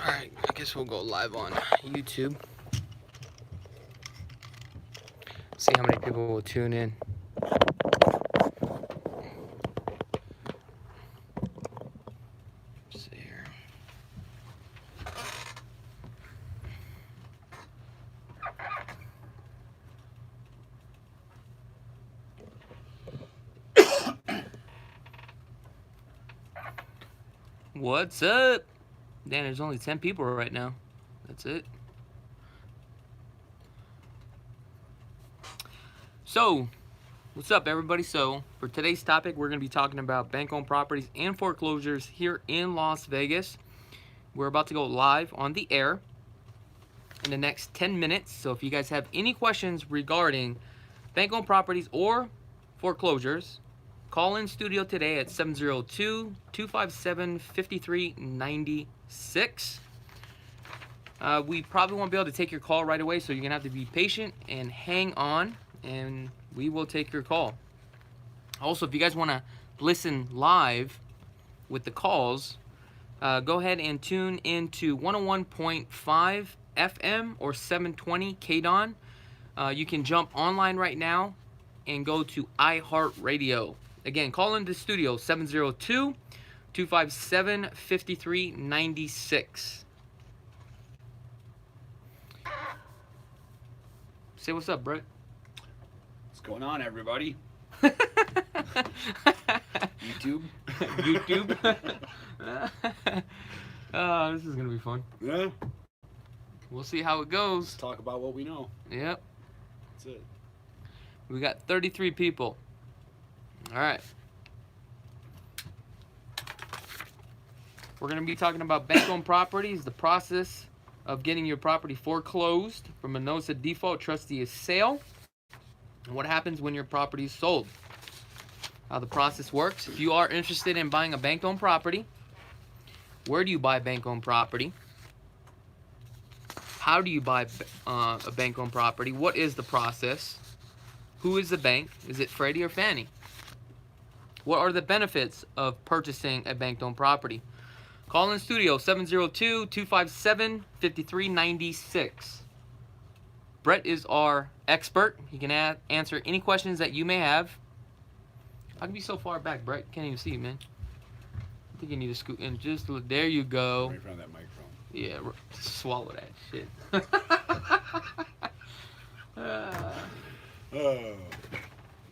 Alright, I guess we'll go live on YouTube. See how many people will tune in. Let's see here. What's up? Dan, there's only 10 people right now. That's it. So, what's up, everybody? So, for today's topic, we're going to be talking about bank-owned properties and foreclosures here in Las Vegas. We're about to go live on the air in the next 10 minutes. So, if you guys have any questions regarding bank-owned properties or foreclosures, call in studio today at 702-257-5396. We probably won't be able to take your call right away, so you're going to have to be patient and hang on, and we will take your call. Also, if you guys want to listen live with the calls, go ahead and tune into 101.5 FM or 720 KDON. You can jump online right now and go to iHeartRadio. Again, call into the studio, 702-257-5396. Say what's up, Brett. What's going on, everybody? YouTube. YouTube. Oh, this is going to be fun. Yeah. We'll see how it goes. Let's talk about what we know. Yep. That's it. We got 33 people. All right. We're going to be talking about bank-owned properties, the process of getting your property foreclosed from a notice of default, trustee of sale, and what happens when your property is sold. How the process works. If you are interested in buying a bank-owned property, where do you buy bank-owned property? How do you buy a bank-owned property? What is the process? Who is the bank? Is it Freddie or Fannie? What are the benefits of purchasing a bank-owned property? Call in studio, 702-257-5396. Brett is our expert. He can answer any questions that you may have. How can you be so far back, Brett? Can't even see you, man. I think you need to scoot in just a little. There you go. Right in front of that microphone. Yeah, swallow that shit.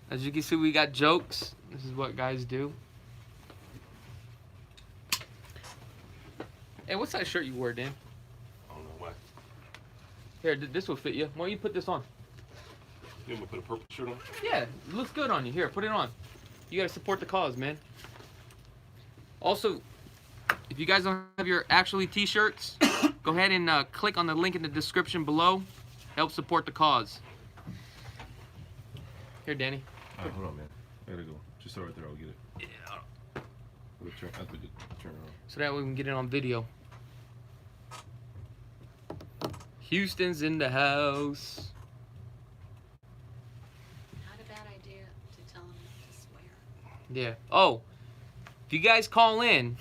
As you can see, we got jokes. This is what guys do. Hey, what size shirt you wear, Dan? I don't know why. Here, this will fit you. Why don't you put this on? You want me to put a purple shirt on? Yeah, it looks good on you. Here, put it on. You gotta support the cause, man. Also, if you guys don't have your actually t-shirts, go ahead and click on the link in the description below. Help support the cause. Here, Danny. Hold on, man. I gotta go. Just right there. I'll get it. Yeah. Turn it on. So that way we can get it on video. Houston's in the house. Not a bad idea to tell him not to swear. Yeah. Oh, if you guys call in,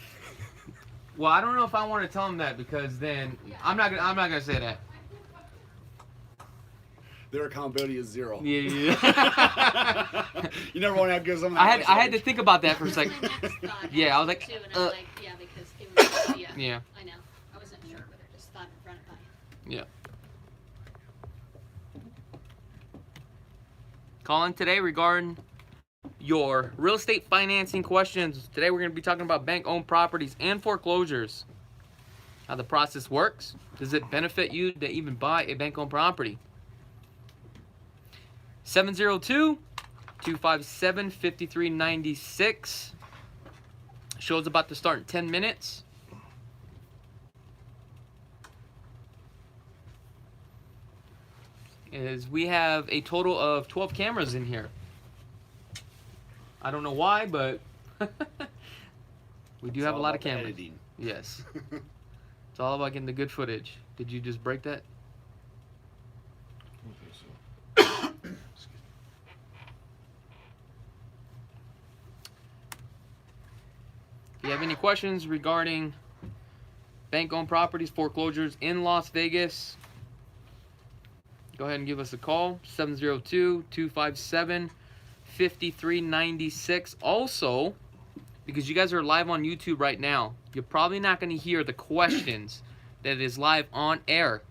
well, I don't know if I want to tell them that because then I'm not gonna say that. Their accountability is 0. Yeah. You never want to give something. I had to think about that for a second. My next thought Yeah, I was like, too, and I'm like, yeah, because it was, yeah. Yeah. I know. I wasn't sure, but I just thought I'd run it by you. Yeah. Call in today regarding your real estate financing questions. Today we're going to be talking about bank-owned properties and foreclosures. How the process works. Does it benefit you to even buy a bank-owned property? 702-257-5396. Show's about to start in 10 minutes. Is we have a total of 12 cameras in here. I don't know why, but we do have a lot of cameras. Editing. Yes. It's all about getting the good footage. Did you just break that? If you have any questions regarding bank-owned properties, foreclosures in Las Vegas, go ahead and give us a call, 702-257-5396. Also, because you guys are live on YouTube right now, you're probably not going to hear the questions that is live on air.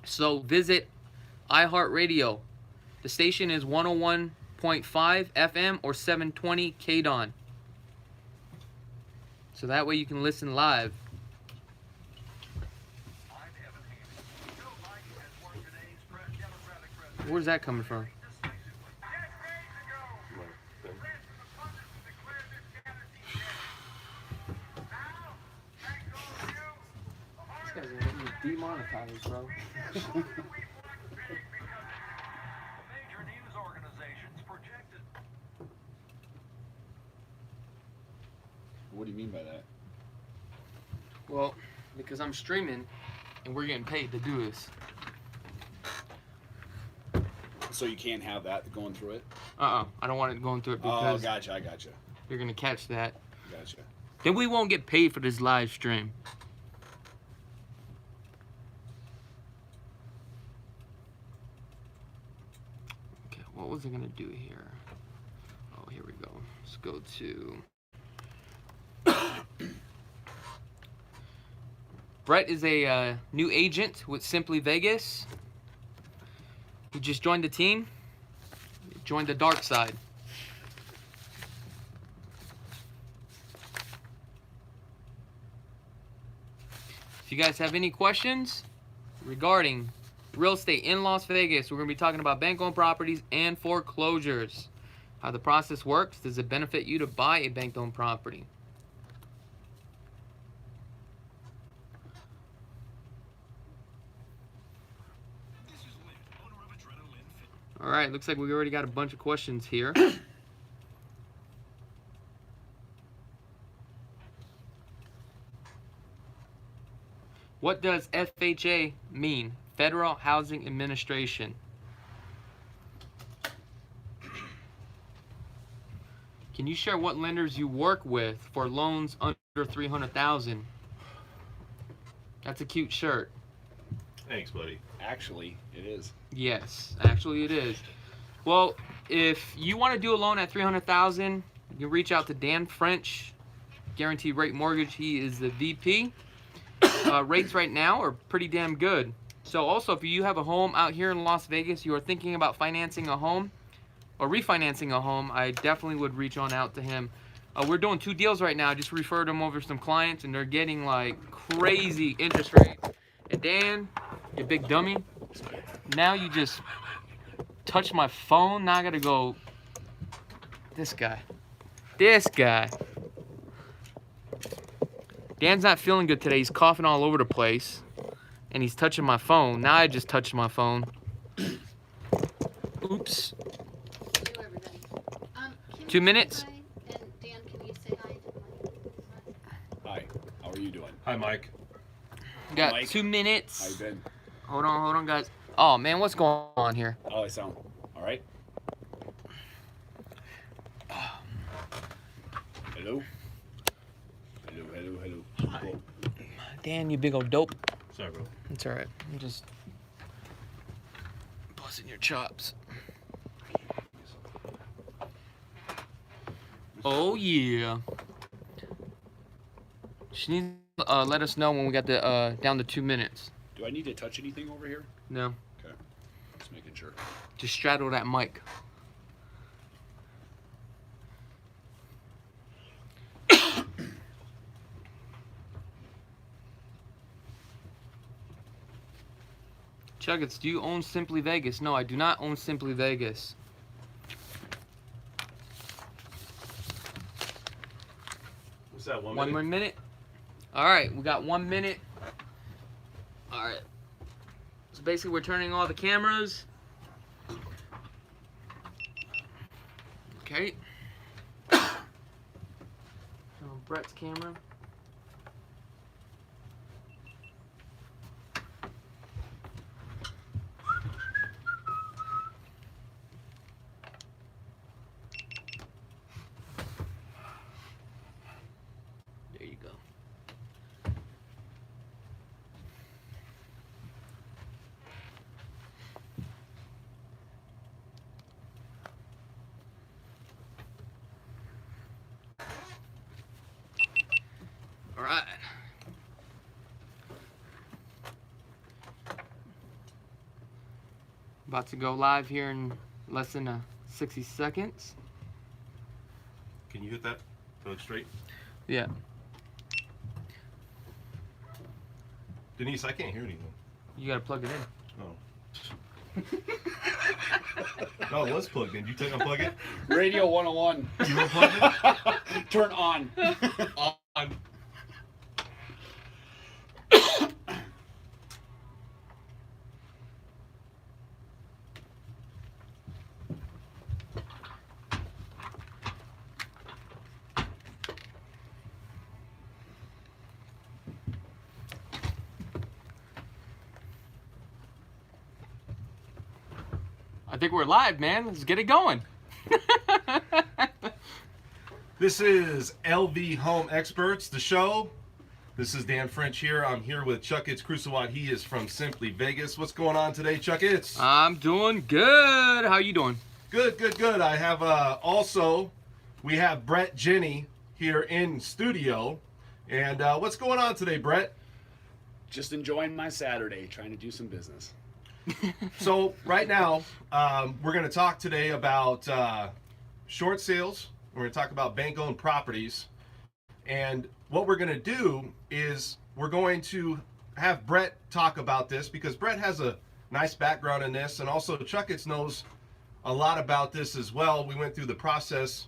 So visit iHeartRadio. The station is 101.5 FM or 720 KDON. So that way you can listen live. Where's that coming from? This guy's gonna get me demonetized, bro. What do you mean by that? Well, because I'm streaming and we're getting paid to do this. So you can't have that going through it? I don't want it going through it because gotcha, I gotcha. you're gonna catch that. Gotcha. Then we won't get paid for this live stream. Okay, what was I gonna do here? Oh, here we go. Let's go to. Brett is a new agent with Simply Vegas. He just joined the team. He joined the dark side. If you guys have any questions regarding real estate in Las Vegas, we're going to be talking about bank-owned properties and foreclosures. How the process works. Does it benefit you to buy a bank-owned property? All right, looks like we already got a bunch of questions here. What does FHA mean? Federal Housing Administration. Can you share what lenders you work with for loans under $300,000? That's a cute shirt. Thanks, buddy. Actually, it is. Yes, actually it is. Well, if you want to do a loan at $300,000, you can reach out to Dan French, Guaranteed Rate Mortgage. He is the VP. Rates right now are pretty damn good. So also, if you have a home out here in Las Vegas, you are thinking about financing a home or refinancing a home, I definitely would reach on out to him. We're doing 2 deals right now. I just referred them over some clients, and they're getting like crazy interest rates. And Dan, you big dummy, now you just touch my phone. Now I gotta go. This guy. Dan's not feeling good today. He's coughing all over the place. And he's touching my phone. Now I just touched my phone. Oops. Hello, everybody. Can 2 you minutes? say hi? And Dan, can you say hi to my... Hi. How are you doing? Hi, Mike. We got Mike. 2 minutes. How you been? Hold on, guys. Oh, man, what's going on here? Oh, I sound all right. Hello. Hello. Cool. Dan, you big old dope. Sorry, bro. It's all right. I'm just busting your chops. Oh, yeah. She needs to let us know when we got the down to 2 minutes. Do I need to touch anything over here? No, Okay. Just making sure. just straddle that mic. Chakits, do you own Simply Vegas? No, I do not own Simply Vegas. What's that, 1 One minute? more minute? Alright, we got 1 minute. Alright. So basically we're turning all the cameras. Okay. Turn on Brett's camera. There you go. All right. About to go live here in less than 60 seconds. Can you hit that? To look straight. Yeah. Denise, I can't hear anything. You gotta plug it in. Oh. No, it was plugged in. You took unplug it? Radio 101. You unplugged it? Turn on. On. I think we're live, man. Let's get it going. This is LV Home Experts, the show. This is Dan French here. I'm here with Chakits Krulsawat. He is from Simply Vegas. What's going on today, Chakits? I'm doing good. How you doing? Good, good, good. I have we have Brett Jenny here in studio. And what's going on today, Brett? Just enjoying my Saturday, trying to do some business. So right now, we're going to talk today about short sales. We're going to talk about bank-owned properties. And what we're going to do is we're going to have Brett talk about this because Brett has a nice background in this, and also Chakits knows a lot about this as well. We went through the process.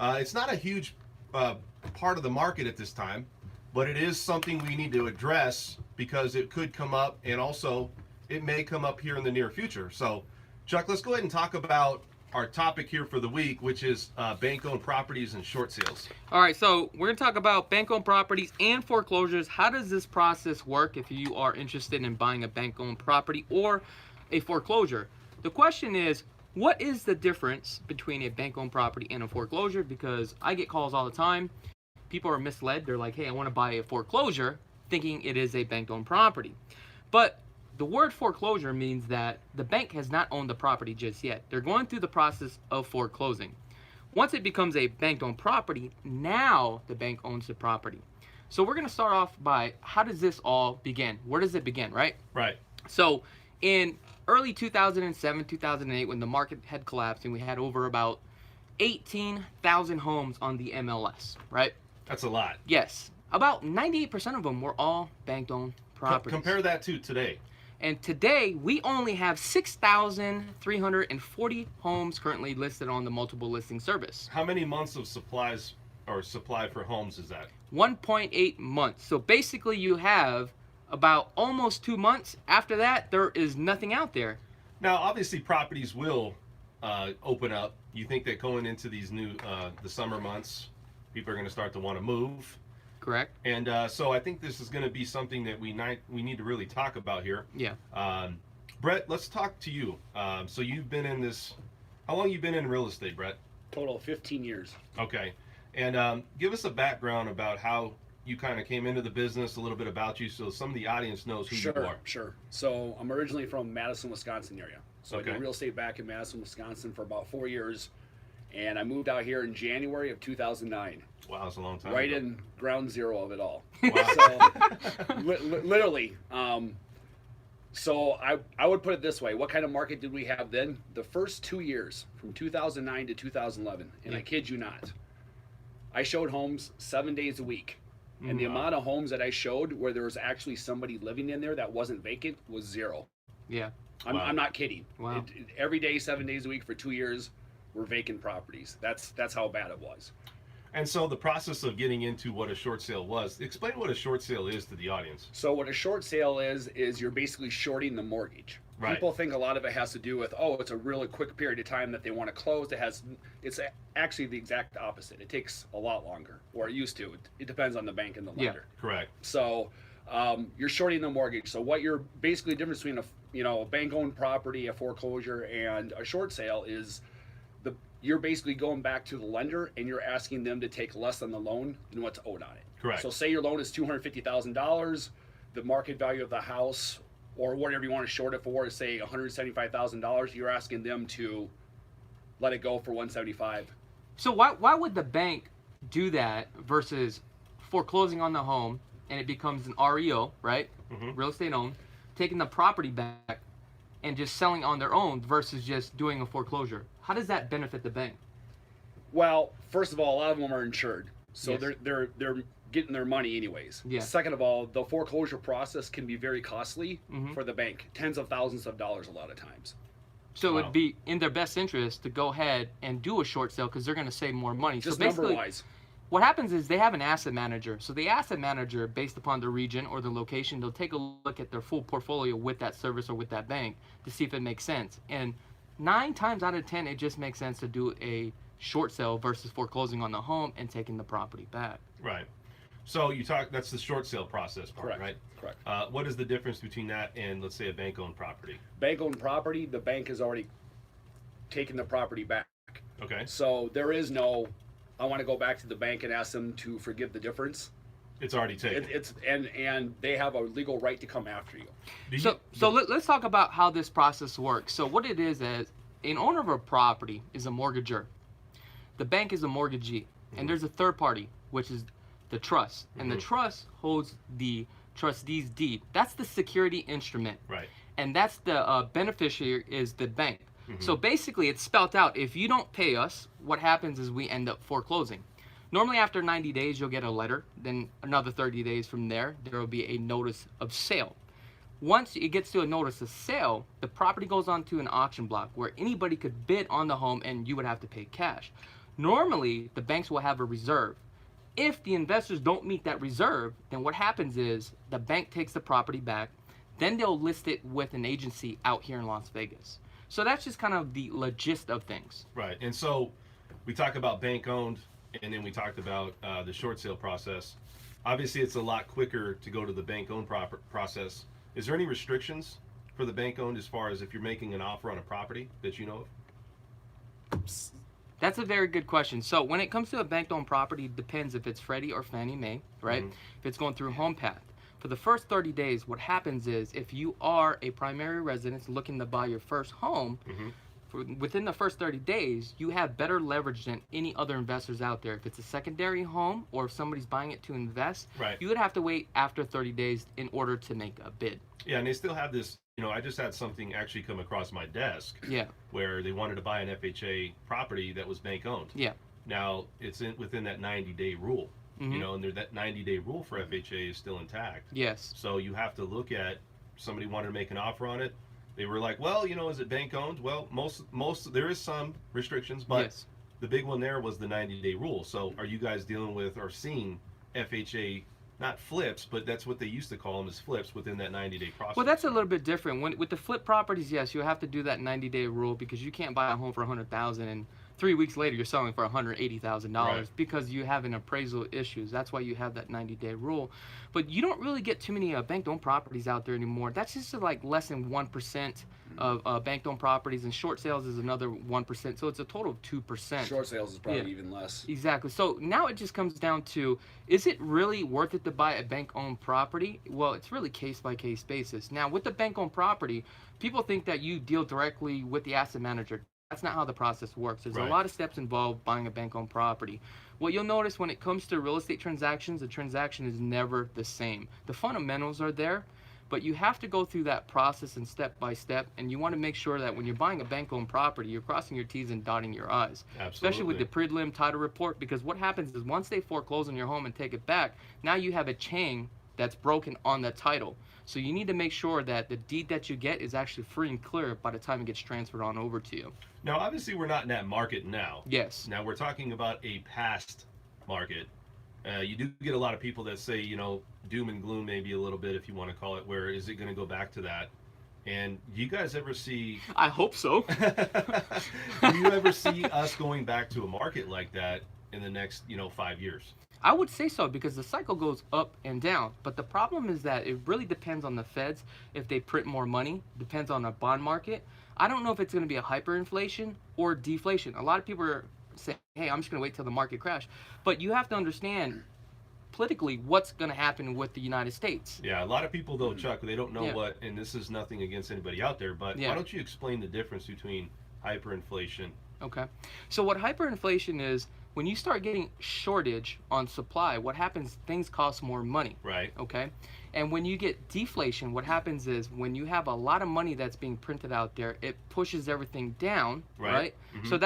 It's not a huge part of the market at this time, but it is something we need to address because it could come up, and also it may come up here in the near future. So, Chuck, let's go ahead and talk about our topic here for the week, which is bank-owned properties and short sales. All right, so we're going to talk about bank-owned properties and foreclosures. How does this process work if you are interested in buying a bank-owned property or a foreclosure? The question is, what is the difference between a bank-owned property and a foreclosure? Because I get calls all the time. People are misled. They're like, hey, I want to buy a foreclosure, thinking it is a bank-owned property. But the word foreclosure means that the bank has not owned the property just yet. They're going through the process of foreclosing. Once it becomes a bank-owned property, now the bank owns the property. So we're going to start off by, how does this all begin? Where does it begin, right? Right. So in early 2007, 2008, when the market had collapsed and we had over about 18,000 homes on the MLS, right? That's a lot. Yes. About 98% of them were all bank-owned properties. Compare that to today. And today, we only have 6,340 homes currently listed on the multiple listing service. How many months of supplies or supply for homes is that? 1.8 months. So basically, you have about almost 2 months. After that, there is nothing out there. Now, obviously, properties will open up. You think that going into these new the summer months, people are going to start to want to move. Correct. And so I think this is going to be something that we need to really talk about here. Yeah. Brett, let's talk to you. So you've been in this. How long you been in real estate, Brett? Total of 15 years. Okay. And give us a background about how you kind of came into the business, a little bit about you, so some of the audience knows who you are. Sure. So I'm originally from Madison, Wisconsin area. So Okay. I did real estate back in Madison, Wisconsin for about 4 years. And I moved out here in January of 2009. Wow, that's a long time Right ago. in ground zero of it all. Wow. So, literally. So I would put it this way. What kind of market did we have then? The first 2 years, from 2009 to 2011, and I kid you not, I showed homes 7 days a week. And the amount of homes that I showed where there was actually somebody living in there that wasn't vacant was zero. Yeah. I'm not kidding. Wow. Every day, 7 days a week for 2 years were vacant properties. That's how bad it was. And so the process of getting into what a short sale was, explain what a short sale is to the audience. So what a short sale is you're basically shorting the mortgage. Right. People think a lot of it has to do with, it's a really quick period of time that they want to close. It's actually the exact opposite. It takes a lot longer, or it used to. It depends on the bank and the lender. Correct. So you're shorting the mortgage. So what you're basically the difference between a bank-owned property, a foreclosure, and a short sale is you're basically going back to the lender and you're asking them to take less on the loan than what's owed on it. Correct. So say your loan is $250,000, the market value of the house or whatever you want to short it for is say $175,000. You're asking them to let it go for $175,000. So why would the bank do that versus foreclosing on the home and it becomes an REO, right? Real estate owned, taking the property back and just selling on their own versus just doing a foreclosure. How does that benefit the bank? Well, first of all, a lot of them are insured, so Yes. they're getting their money anyways. Yeah. Second of all, the foreclosure process can be very costly for the bank, tens of thousands of dollars a lot of times. So Wow. it'd be in their best interest to go ahead and do a short sale because they're going to save more money. Just so basically, number-wise. what happens is they have an asset manager. So the asset manager, based upon the region or the location, they'll take a look at their full portfolio with that service or with that bank to see if it makes sense. And 9 times out of 10, it just makes sense to do a short sale versus foreclosing on the home and taking the property back. Right. So that's the short sale process part, Correct. right? Correct. What is the difference between that and, let's say, a bank-owned property? Bank-owned property, the bank has already taken the property back. Okay. So there is no, I want to go back to the bank and ask them to forgive the difference. It's already taken. And they have a legal right to come after you. Let's talk about how this process works. So what it is an owner of a property is a mortgager. The bank is a mortgagee, and there's a third party, which is the trust, and the trust holds the trustee's deed. That's the security instrument, Right. and that's the beneficiary is the bank. So basically, it's spelled out. If you don't pay us, what happens is we end up foreclosing. Normally, after 90 days, you'll get a letter. Then another 30 days from there, there will be a notice of sale. Once it gets to a notice of sale, the property goes onto an auction block where anybody could bid on the home, and you would have to pay cash. Normally, the banks will have a reserve. If the investors don't meet that reserve, then what happens is the bank takes the property back, then they'll list it with an agency out here in Las Vegas. So that's just kind of the gist of things. Right. And so we talk about bank-owned, and then we talked about the short sale process. Obviously, it's a lot quicker to go to the bank-owned process. Is there any restrictions for the bank-owned as far as if you're making an offer on a property that you know of? That's a very good question. So when it comes to a bank-owned property, it depends if it's Freddie or Fannie Mae, right? If it's going through HomePath. For the first 30 days, what happens is if you are a primary resident looking to buy your first home, within the first 30 days, you have better leverage than any other investors out there. If it's a secondary home or if somebody's buying it to invest, Right. you would have to wait after 30 days in order to make a bid. Yeah, and they still have this, I just had something actually come across my desk Yeah, where they wanted to buy an FHA property that was bank-owned. yeah, Now, it's within that 90-day rule, and that 90-day rule for FHA is still intact. yes. So you have to look at, somebody wanted to make an offer on it. They were like, well, is it bank owned? Well, most there is some restrictions, but Yes. the big one there was the 90-day rule. So are you guys dealing with or seeing FHA, not flips, but that's what they used to call them, as flips within that 90-day process? Well, that's a little bit different. With the flip properties, yes, you have to do that 90-day rule because you can't buy a home for $100,000 and 3 weeks later you're selling for $180,000 Right. because you have an appraisal issues. That's why you have that 90-day rule. But you don't really get too many bank-owned properties out there anymore. That's just like less than 1% of bank-owned properties, and short sales is another 1%. So it's a total of 2%. Short sales is probably Yeah. even less. Exactly. So now it just comes down to, is it really worth it to buy a bank-owned property? Well, it's really case-by-case basis. Now, with the bank-owned property, people think that you deal directly with the asset manager. That's not how the process works. There's Right. a lot of steps involved buying a bank-owned property. What you'll notice when it comes to real estate transactions, the transaction is never the same. The fundamentals are there, but you have to go through that process and step by step, and you want to make sure that when you're buying a bank-owned property, you're crossing your T's and dotting your I's. Especially with the prelim title report, because what happens is once they foreclose on your home and take it back, now you have a chain that's broken on the title. So you need to make sure that the deed that you get is actually free and clear by the time it gets transferred on over to you. Now, obviously, we're not in that market now. Yes. Now, we're talking about a past market. You do get a lot of people that say, doom and gloom maybe a little bit, if you want to call it, where is it going to go back to that? And do you guys ever see... I hope so. Do you ever see us going back to a market like that in the next, 5 years? I would say so, because the cycle goes up and down. But the problem is that it really depends on the feds. If they print more money, depends on the bond market. I don't know if it's going to be a hyperinflation or deflation. A lot of people are saying, hey, I'm just going to wait till the market crash. But you have to understand politically what's going to happen with the United States. Yeah, a lot of people, though, Chuck, they don't know Yeah. what, and this is nothing against anybody out there, but Yeah. why don't you explain the difference between hyperinflation? Okay. So what hyperinflation is, when you start getting shortage on supply, what happens? Things cost more money. Right. Okay. And when you get deflation, what happens is when you have a lot of money that's being printed out there, it pushes everything down. Right. So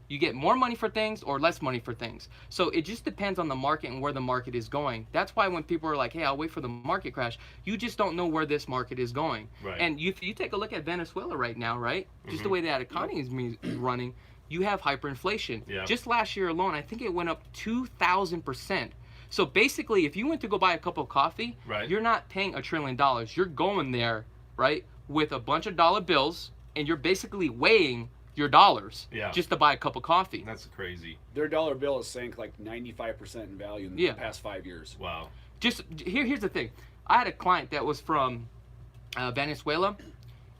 you get more money for things or less money for things. So it just depends on the market and where the market is going. That's why when people are like, hey, I'll wait for the market crash, you just don't know where this market is going. Right. And if you take a look at Venezuela right now, right, just the way that economy is running, you have hyperinflation. Yeah. Just last year alone, I think it went up 2,000%. So basically, if you went to go buy a cup of coffee, Right. you're not paying $1 trillion. You're going there, right, with a bunch of dollar bills, and you're basically weighing your dollars just to buy a cup of coffee. That's crazy. Their dollar bill has sank like 95% in value in the past 5 years. Wow. Here's the thing. I had a client that was from Venezuela.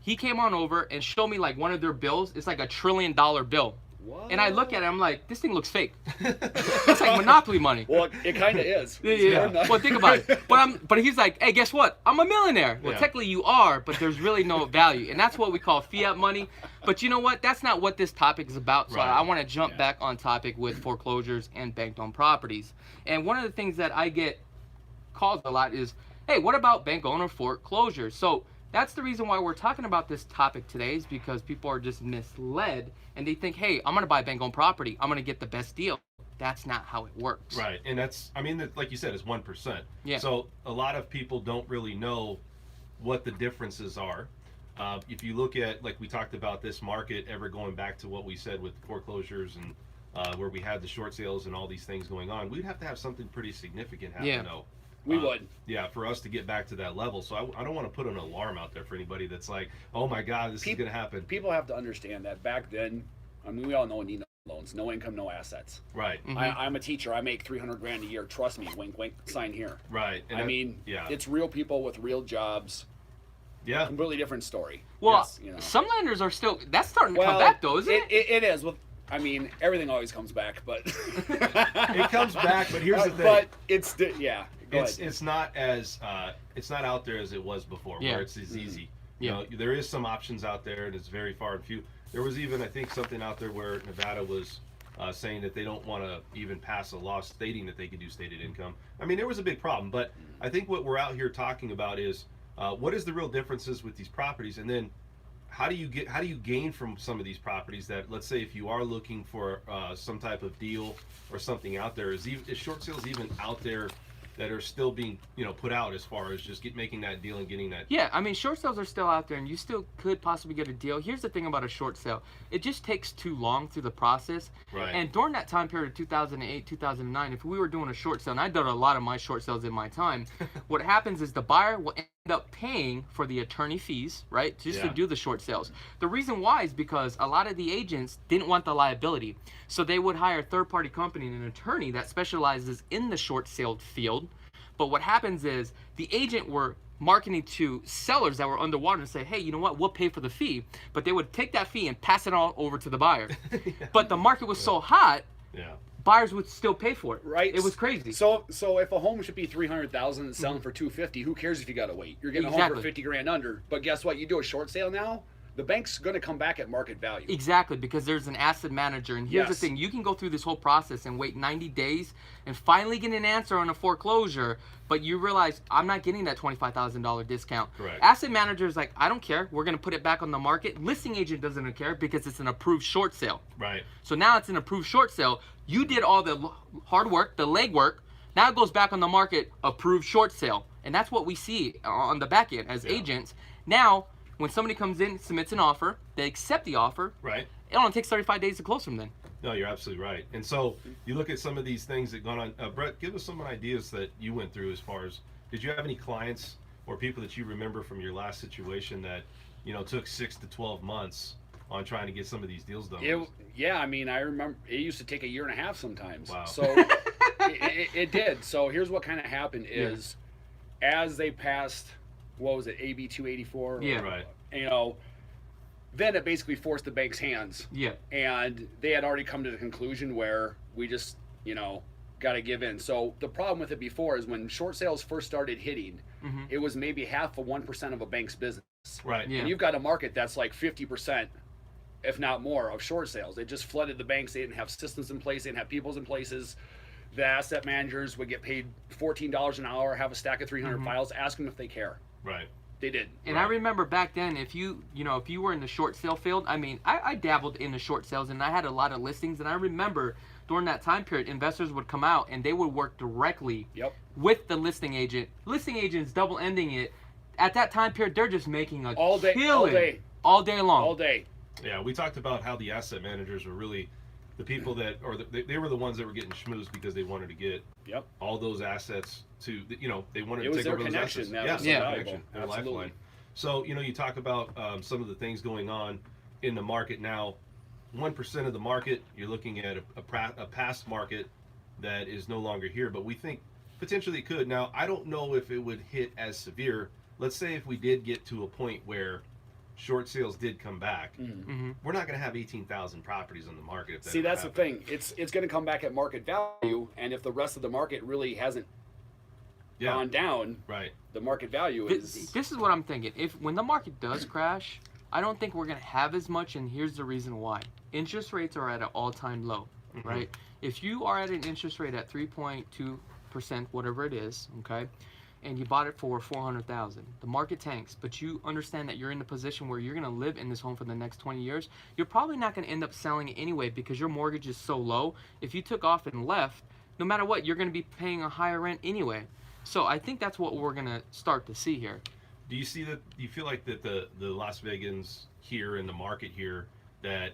He came on over and showed me like one of their bills. It's like $1 trillion bill. What? And I look at it, I'm like, this thing looks fake. It's like Monopoly money. Well, it kind of is. Yeah. Well, think about it. But he's like, hey, guess what? I'm a millionaire. Well, Yeah. technically you are, but there's really no value. And that's what we call fiat money. But you know what? That's not what this topic is about. So Right. I want to jump back on topic with foreclosures and bank-owned properties. And one of the things that I get called a lot is, hey, what about bank owner foreclosures? So that's the reason why we're talking about this topic today, is because people are just misled and they think, hey, I'm going to buy bank-owned property. I'm going to get the best deal. That's not how it works. Right. And that's, I mean, like you said, it's 1%. Yeah. So a lot of people don't really know what the differences are. If you look at, like we talked about this market ever going back to what we said with foreclosures and where we had the short sales and all these things going on, we'd have to have something pretty significant happen. Yeah. Though. We would. Yeah, for us to get back to that level. So I don't want to put an alarm out there for anybody that's like, oh my God, this is going to happen. People have to understand that back then, I mean, we all know need no loans, no income, no assets. Right. Mm-hmm. I'm a teacher. I make $300,000 a year. Trust me. Wink, wink. Sign here. Right. And I mean, yeah. it's real people with real jobs. Yeah. Completely different story. Well, Yes, you know. some lenders are still, that's starting to come back though, isn't it? It is. Well, I mean, everything always comes back, but It comes back, but here's the thing. But it's yeah. Go ahead. It's not as it's not out there as it was before, Yeah. where it's as easy. Yeah. You know, there is some options out there, and it's very far and few. There was even, I think, something out there where Nevada was saying that they don't want to even pass a law stating that they could do stated income. I mean, there was a big problem, but I think what we're out here talking about is what is the real differences with these properties, and then how do you gain from some of these properties that, let's say, if you are looking for some type of deal or something out there, is short sales even out there that are still being put out as far as just making that deal and getting that? Yeah, I mean, short sales are still out there, and you still could possibly get a deal. Here's the thing about a short sale. It just takes too long through the process. Right. And during that time period of 2008, 2009, if we were doing a short sale, and I've done a lot of my short sales in my time, what happens is the buyer will end up paying for the attorney fees, right, just to do the short sales. The reason why is because a lot of the agents didn't want the liability. So they would hire a third-party company and an attorney that specializes in the short sale field. But what happens is the agent were marketing to sellers that were underwater and say, hey, you know what, we'll pay for the fee. But they would take that fee and pass it all over to the buyer. But the market was so hot, buyers would still pay for it. Right. It was crazy. So if a home should be $300,000 and selling for $250,000, who cares if you got to wait? You're getting a home for $50,000 under. But guess what? You do a short sale now, the bank's going to come back at market value. Exactly, because there's an asset manager. And here's the thing. You can go through this whole process and wait 90 days and finally get an answer on a foreclosure, but you realize, I'm not getting that $25,000 discount. Correct. Asset manager is like, I don't care. We're going to put it back on the market. Listing agent doesn't care because it's an approved short sale. Right. So now it's an approved short sale. You did all the hard work, the legwork. Now it goes back on the market, approved short sale. And that's what we see on the back end as agents. Now, when somebody comes in, submits an offer, they accept the offer. Right. It only takes 35 days to close from then. No, you're absolutely right. And so you look at some of these things that gone on. Brett, give us some ideas that you went through as far as, did you have any clients or people that you remember from your last situation that, took 6 to 12 months on trying to get some of these deals done? I mean, I remember it used to take a year and a half sometimes. Wow. So it did. So here's what kind of happened is, as they passed, what was it, AB 284? Yeah. Right. Then it basically forced the bank's hands. Yeah. And they had already come to the conclusion where we just, got to give in. So the problem with it before is when short sales first started hitting, it was maybe half of 1% of a bank's business. Right. Yeah. And you've got a market that's like 50% if not more, of short sales. They just flooded the banks. They didn't have systems in place. They didn't have people in places. The asset managers would get paid $14 an hour, have a stack of 300 files, ask them if they care. Right. They did. And I remember back then, if you were in the short sale field, I mean, I dabbled in the short sales, and I had a lot of listings, and I remember during that time period, investors would come out and they would work directly with the listing agent. Listing agents double ending it. At that time period, they're just making a all day, killing all day long. All day. Yeah, we talked about how the asset managers were really the people that, or they were the ones that were getting schmoozed because they wanted to get all those assets to, they wanted to take over those assets. That was connection, their lifeline. So, you talk about some of the things going on in the market now. 1% of the market, you're looking at a past market that is no longer here, but we think potentially it could. Now, I don't know if it would hit as severe. Let's say if we did get to a point where short sales did come back, we're not going to have 18,000 properties on the market. If that that's the thing. It's going to come back at market value, and if the rest of the market really hasn't gone down, the market value is. This is what I'm thinking. When the market does crash, I don't think we're going to have as much, and here's the reason why. Interest rates are at an all-time low, right? If you are at an interest rate at 3.2%, whatever it is, okay, and you bought it for $400,000, the market tanks, but you understand that you're in the position where you're going to live in this home for the next 20 years, you're probably not going to end up selling it anyway because your mortgage is so low. If you took off and left, no matter what, you're going to be paying a higher rent anyway. So I think that's what we're going to start to see here. Do you see that? Do you feel like that the Las Vegans here in the market here, that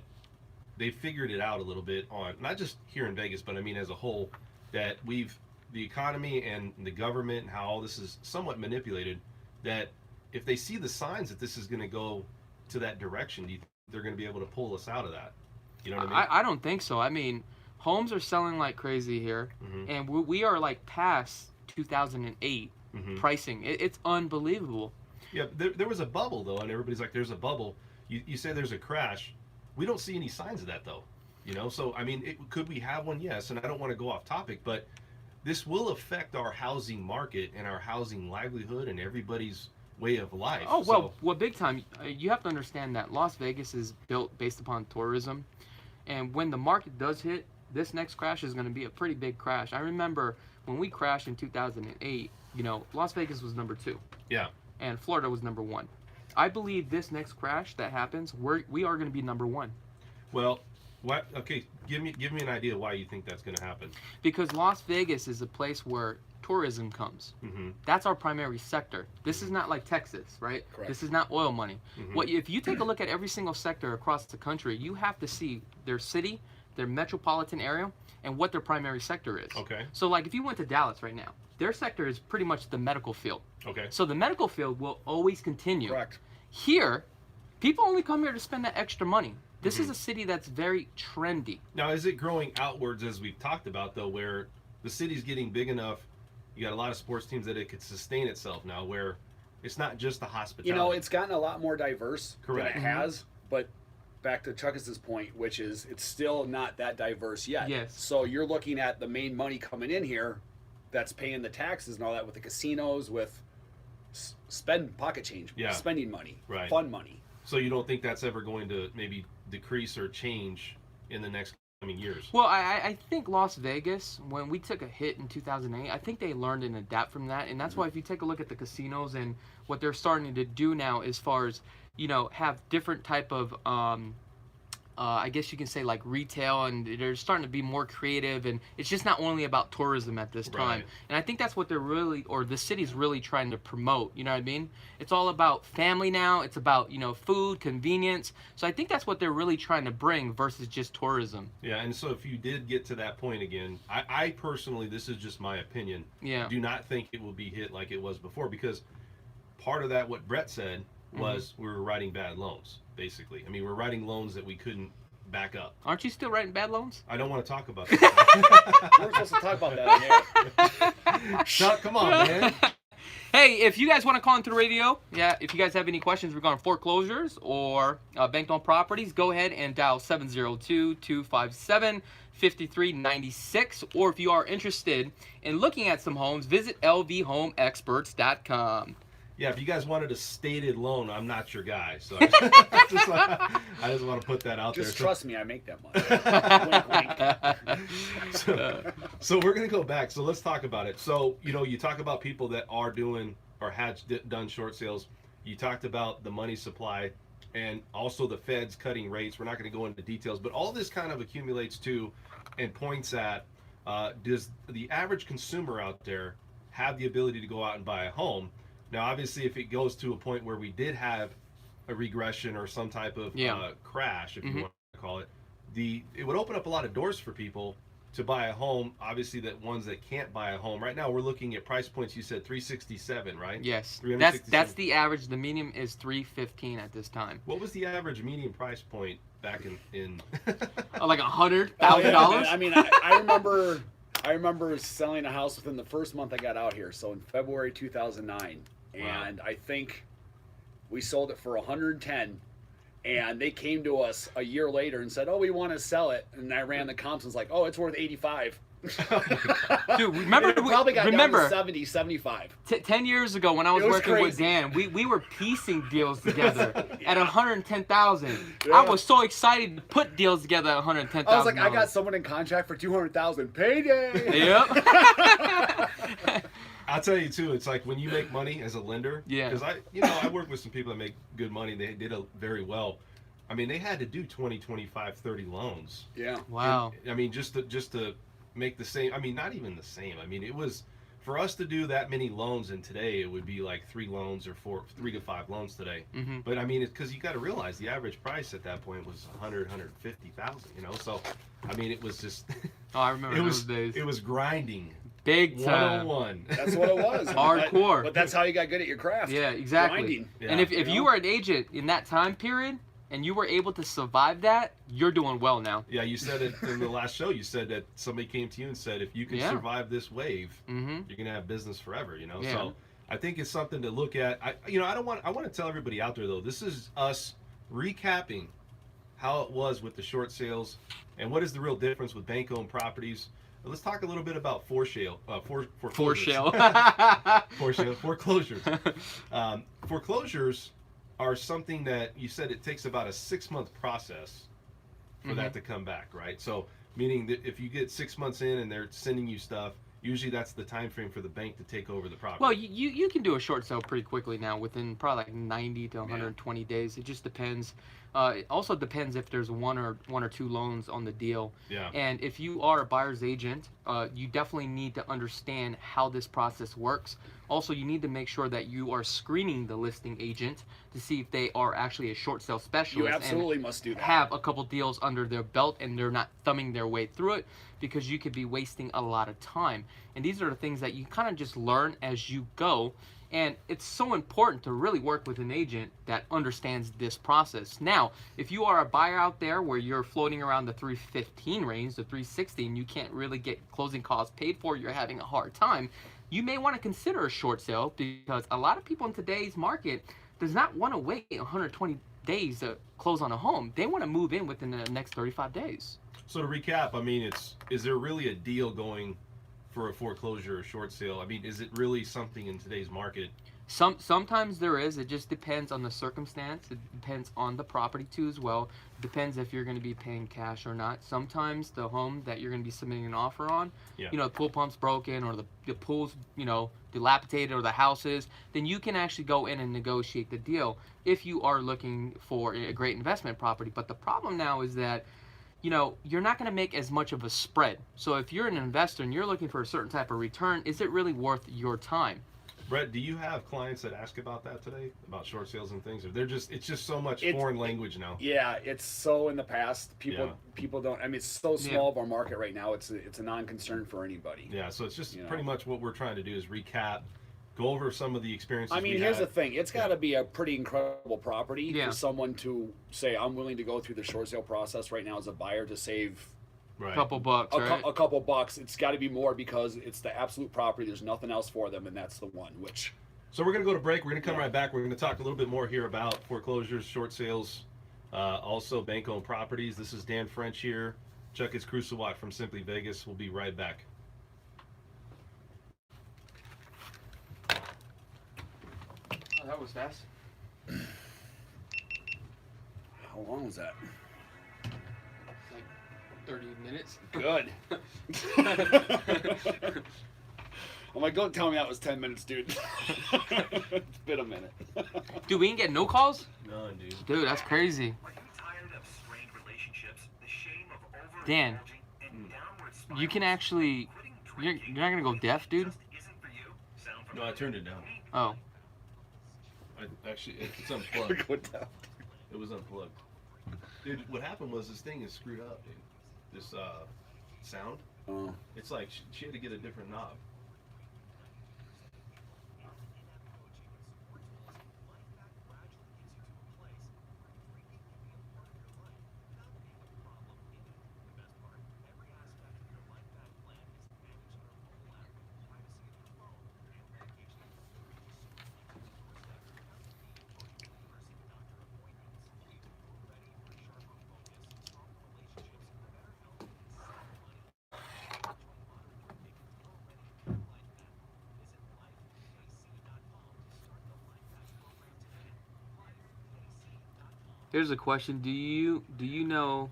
they figured it out a little bit on, not just here in Vegas, but I mean as a whole, that the economy and the government and how all this is somewhat manipulated, that if they see the signs that this is going to go to that direction, do you think they're going to be able to pull us out of that? You know what I mean? I don't think so. I mean, homes are selling like crazy here, and we are like past 2008 pricing. It's unbelievable. Yeah, there was a bubble though, and everybody's like, there's a bubble. You say there's a crash. We don't see any signs of that though. So I mean, could we have one? Yes, and I don't want to go off topic, but this will affect our housing market and our housing livelihood and everybody's way of life. Oh, well, big time. You have to understand that Las Vegas is built based upon tourism, and when the market does hit, this next crash is going to be a pretty big crash. I remember when we crashed in 2008, Las Vegas was number 2. Yeah. And Florida was number 1. I believe this next crash that happens, we are going to be number 1. Well, what? Okay, give me an idea why you think that's going to happen. Because Las Vegas is a place where tourism comes. That's our primary sector. This is not like Texas, right? Correct. This is not oil money. If you take a look at every single sector across the country, you have to see their city, their metropolitan area, and what their primary sector is. Okay. So like if you went to Dallas right now, their sector is pretty much the medical field. Okay. So the medical field will always continue. Correct. Here, people only come here to spend that extra money. This is a city that's very trendy. Now, is it growing outwards as we've talked about though, where the city's getting big enough, you got a lot of sports teams that it could sustain itself now, where it's not just the hospitality. It's gotten a lot more diverse Correct. than it has, but back to Chuck's point, which is it's still not that diverse yet. Yes. So you're looking at the main money coming in here that's paying the taxes and all that with the casinos, with pocket change, spending money, fun money. So you don't think that's ever going to maybe decrease or change in the next coming years? Well, I think Las Vegas, when we took a hit in 2008, I think they learned and adapt from that. And that's why if you take a look at the casinos and what they're starting to do now as far as, have different type of, I guess you can say like retail, and they're starting to be more creative, and it's just not only about tourism at this time. And I think that's what they're really, or the city's really trying to promote, you know what I mean? It's all about family now, it's about, food, convenience. So I think that's what they're really trying to bring versus just tourism. Yeah, and so if you did get to that point again, I personally, this is just my opinion, do not think it will be hit like it was before, because part of that, what Brett said, was we were writing bad loans, basically. I mean, we're writing loans that we couldn't back up. Aren't you still writing bad loans? I don't want to talk about that. We're supposed to talk about that on air. Chuck, come on, man. Hey, if you guys want to call into the radio, if you guys have any questions regarding foreclosures or bank-owned properties, go ahead and dial 702-257-5396. Or if you are interested in looking at some homes, visit lvhomeexperts.com. Yeah, if you guys wanted a stated loan, I'm not your guy. So I just want to put that out there. Just trust me, I make that money. Wink, wink. So we're going to go back. So let's talk about it. So, you talk about people that are doing or had done short sales. You talked about the money supply and also the Feds cutting rates. We're not going to go into details, but all this kind of accumulates to and points at, does the average consumer out there have the ability to go out and buy a home? Now, obviously, if it goes to a point where we did have a regression or some type of crash, if you want to call it, it would open up a lot of doors for people to buy a home. Obviously, that ones that can't buy a home right now, we're looking at price points. You said 367, right? Yes, 367. that's the average. The medium is 315 at this time. What was the average median price point back in? Like $100,000. I mean, I remember selling a house within the first month I got out here. So in February 2009, and I think we sold it for 110. And they came to us a year later and said, "Oh, we want to sell it." And I ran the comps and was like, "Oh, it's worth 85." Dude, remember? Probably got down to 70, 75. 10 years ago when I was working crazy. with Dan, we were piecing deals together at 110,000. Yeah. I was so excited to put deals together at 110,000. I was like, I got someone in contract for 200,000. Payday. Yep. I'll tell you too. It's like when you make money as a lender. Yeah. Because I work with some people that make good money. They did very well. I mean, they had to do 20, 25, 30 loans. Yeah. Wow. And, I mean, just to make the same. I mean, not even the same. I mean, it was for us to do that many loans, and today it would be like 3 loans or 3 to 5 loans today. Mm-hmm. But I mean, it's because you got to realize the average price at that point was 150,000. So I mean, it was just. Oh, I remember those days. It was grinding. Big time. 101. That's what it was. Hardcore. But that's how you got good at your craft. Yeah, exactly. Grinding. Yeah. And if you were an agent in that time period and you were able to survive that, you're doing well now. Yeah, you said it in the last show. You said that somebody came to you and said, if you can survive this wave, you're gonna have business forever. Yeah. So I think it's something to look at. I want to tell everybody out there though. This is us recapping how it was with the short sales and what is the real difference with bank-owned properties. Let's talk a little bit about foreclosures. Foreclosures. Foreclosures are something that you said it takes about a 6-month process for that to come back, right? So meaning that if you get 6 months in and they're sending you stuff, usually that's the time frame for the bank to take over the property. Well, you can do a short sale pretty quickly now, within probably like 90 to 120 days. It just depends. It also depends if there's one or two loans on the deal. Yeah. And if you are a buyer's agent, you definitely need to understand how this process works. Also, you need to make sure that you are screening the listing agent to see if they are actually a short sale specialist. You absolutely must do that. Have a couple deals under their belt and they're not thumbing their way through it, because you could be wasting a lot of time. And these are the things that you kind of just learn as you go. And it's so important to really work with an agent that understands this process. Now, if you are a buyer out there where you're floating around the 315 range, the 360, and you can't really get closing costs paid for, you're having a hard time, you may want to consider a short sale, because a lot of people in today's market does not want to wait 120 days to close on a home. They want to move in within the next 35 days. So to recap, I mean, is there really a deal going for a foreclosure or short sale? I mean, is it really something in today's market? Sometimes there is. It just depends on the circumstance. It depends on the property too as well. It depends if you're going to be paying cash or not. Sometimes the home that you're going to be submitting an offer on, the pool pump's broken, or the pool's dilapidated, or the house is, then you can actually go in and negotiate the deal if you are looking for a great investment property. But the problem now is that you're not going to make as much of a spread. So if you're an investor and you're looking for a certain type of return, is it really worth your time? Brett, do you have clients that ask about that today, about short sales and things? Or it's just so much foreign language now? Yeah, it's so in the past. People don't. I mean, it's so small of our market right now. It's a non-concern for anybody. Yeah, so it's just pretty much what we're trying to do is recap, go over some of the experiences. I mean, here's the thing. It's got to be a pretty incredible property for someone to say, I'm willing to go through the short sale process right now as a buyer to save a couple bucks, right? A couple bucks. It's got to be more, because it's the absolute property. There's nothing else for them, and that's the one. So we're going to go to break. We're going to come right back. We're going to talk a little bit more here about foreclosures, short sales, also bank-owned properties. This is Dan French here. Chakits Krulsawat from Simply Vegas. We'll be right back. that was fast. How long was that? Like 30 minutes. Good. I'm like, don't tell me that was 10 minutes, dude. It's been a minute. Dude, we didn't get no calls? None, dude. Dude, that's crazy. Are you tired of strained relationships, the shame of Dan, overindulging, and downward you can spirals? actually... Quitting You're drinking not gonna go deaf, dude? just isn't for you? Sound No, I turned it down. Oh. Actually, it's unplugged. Go down. It was unplugged. Dude, what happened was this thing is screwed up, dude. This sound. Oh. It's like she had to get a different knob. Here's a question. Do you know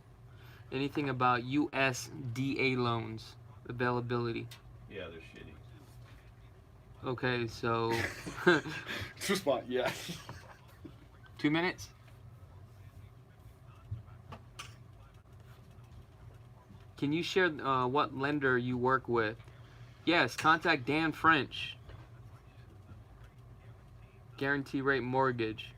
anything about USDA loans availability? Yeah, they're shitty. Okay, so Spot, yeah. 2 minutes? Can you share what lender you work with? Yes, contact Dan French. Guarantee rate mortgage.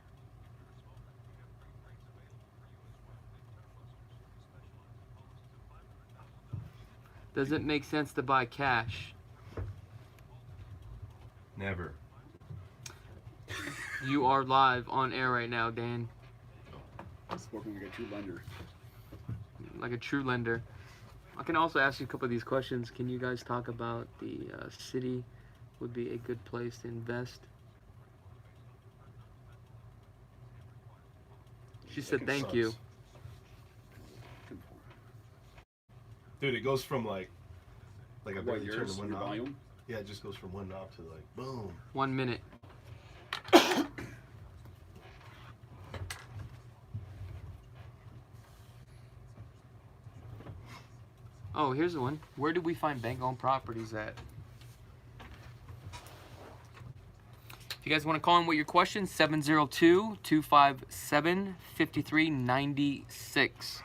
Does it make sense to buy cash? Never. You are live on air right now, Dan. Spoken like a true lender. Like a true lender. I can also ask you a couple of these questions. Can you guys talk about the city would be a good place to invest? She said thank Sucks. you. Dude, it goes from like I What, barely turn yours? the one Your knob. volume? Yeah, it just goes from one knob to like boom. 1 minute. Oh, here's the one. Where do we find bank-owned properties at? If you guys want to call in with your questions, 702-257-5396.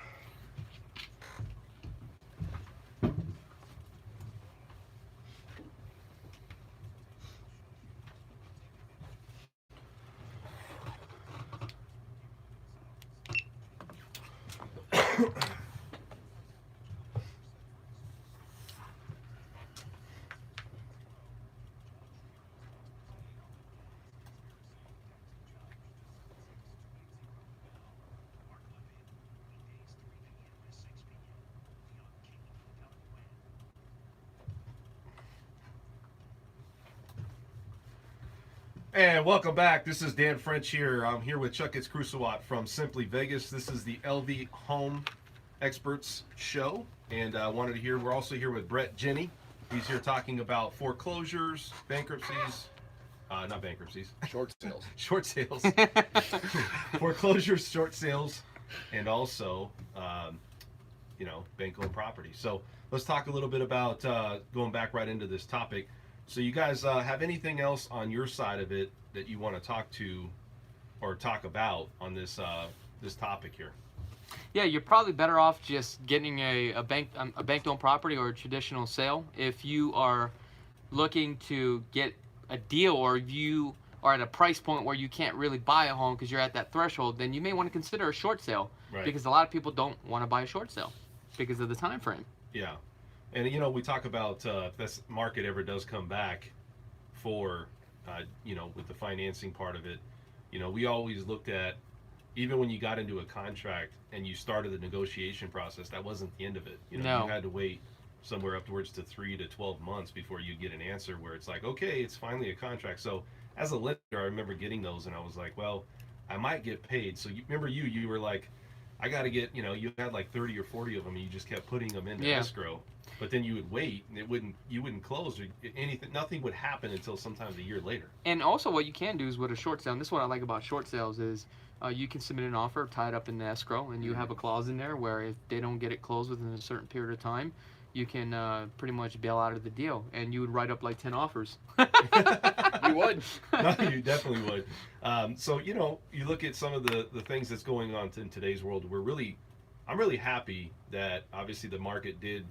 And welcome back. This is Dan French here. I'm here with Krulsawat from Simply Vegas. This is the LV Home Experts Show. And I wanted to hear, we're also here with Brett Jenny. He's here talking about foreclosures, bankruptcies, not bankruptcies, Short sales. short sales, foreclosures, short sales, and also, bank-owned property. So let's talk a little bit about going back right into this topic. So you guys have anything else on your side of it that you want to talk to or talk about on this this topic here? Yeah, you're probably better off just getting a bank-owned property or a traditional sale. If you are looking to get a deal, or if you are at a price point where you can't really buy a home because you're at that threshold, then you may want to consider a short sale. Right. Because a lot of people don't want to buy a short sale because of the time frame. Yeah. And, we talk about if this market ever does come back for, with the financing part of it, we always looked at, even when you got into a contract and you started the negotiation process, that wasn't the end of it. No. You had to wait somewhere upwards to 3 to 12 months before you get an answer where it's like, okay, it's finally a contract. So as a lender, I remember getting those and I was like, well, I might get paid. So you remember you were like, I got to get, you had like 30 or 40 of them, and you just kept putting them into Yeah. escrow. But then you would wait, and you wouldn't close or anything. Nothing would happen until sometimes a year later. And also, what you can do is with a short sale. And this is what I like about short sales is you can submit an offer, tie it up in the escrow, and you have a clause in there where if they don't get it closed within a certain period of time, you can pretty much bail out of the deal, and you would write up like 10 offers. You would. No, you definitely would. So you look at some of the things that's going on in today's world. I'm really happy that obviously the market did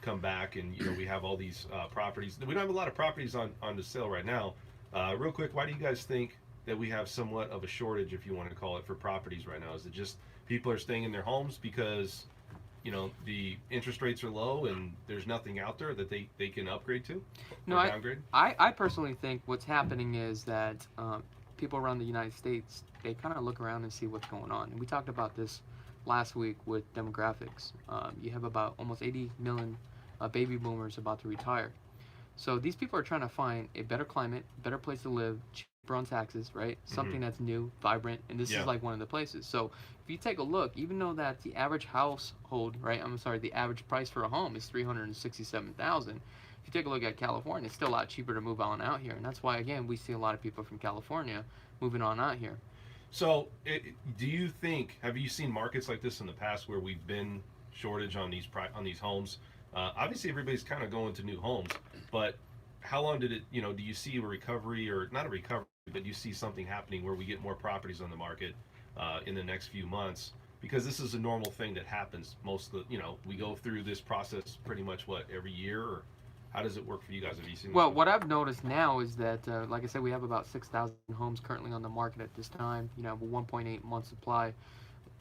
come back, and we have all these properties. We don't have a lot of properties on the sale right now. Real quick, why do you guys think that we have somewhat of a shortage, if you want to call it, for properties right now? Is it just people are staying in their homes because the interest rates are low and there's nothing out there that they can upgrade to No, or downgrade? I personally think what's happening is that people around the United States, they kind of look around and see what's going on. And we talked about this last week with demographics. You have about almost 80 million baby boomers about to retire. So these people are trying to find a better climate, better place to live, cheaper on taxes, right? Something that's new, vibrant, and this is like one of the places. So if you take a look, even though that the average household, right? I'm sorry, the average price for a home is $367,000. If you take a look at California, it's still a lot cheaper to move on out here, and that's why again we see a lot of people from California moving on out here. So, do you think? Have you seen markets like this in the past where we've been shortage on these homes? Obviously, everybody's kind of going to new homes, but how long did it? Do you see a recovery, or not a recovery, but do you see something happening where we get more properties on the market in the next few months? Because this is a normal thing that happens. Most of the, we go through this process pretty much every year, or how does it work for you guys? Have you seen? Well, what I've noticed now is that, like I said, we have about 6,000 homes currently on the market at this time. A 1.8 month supply.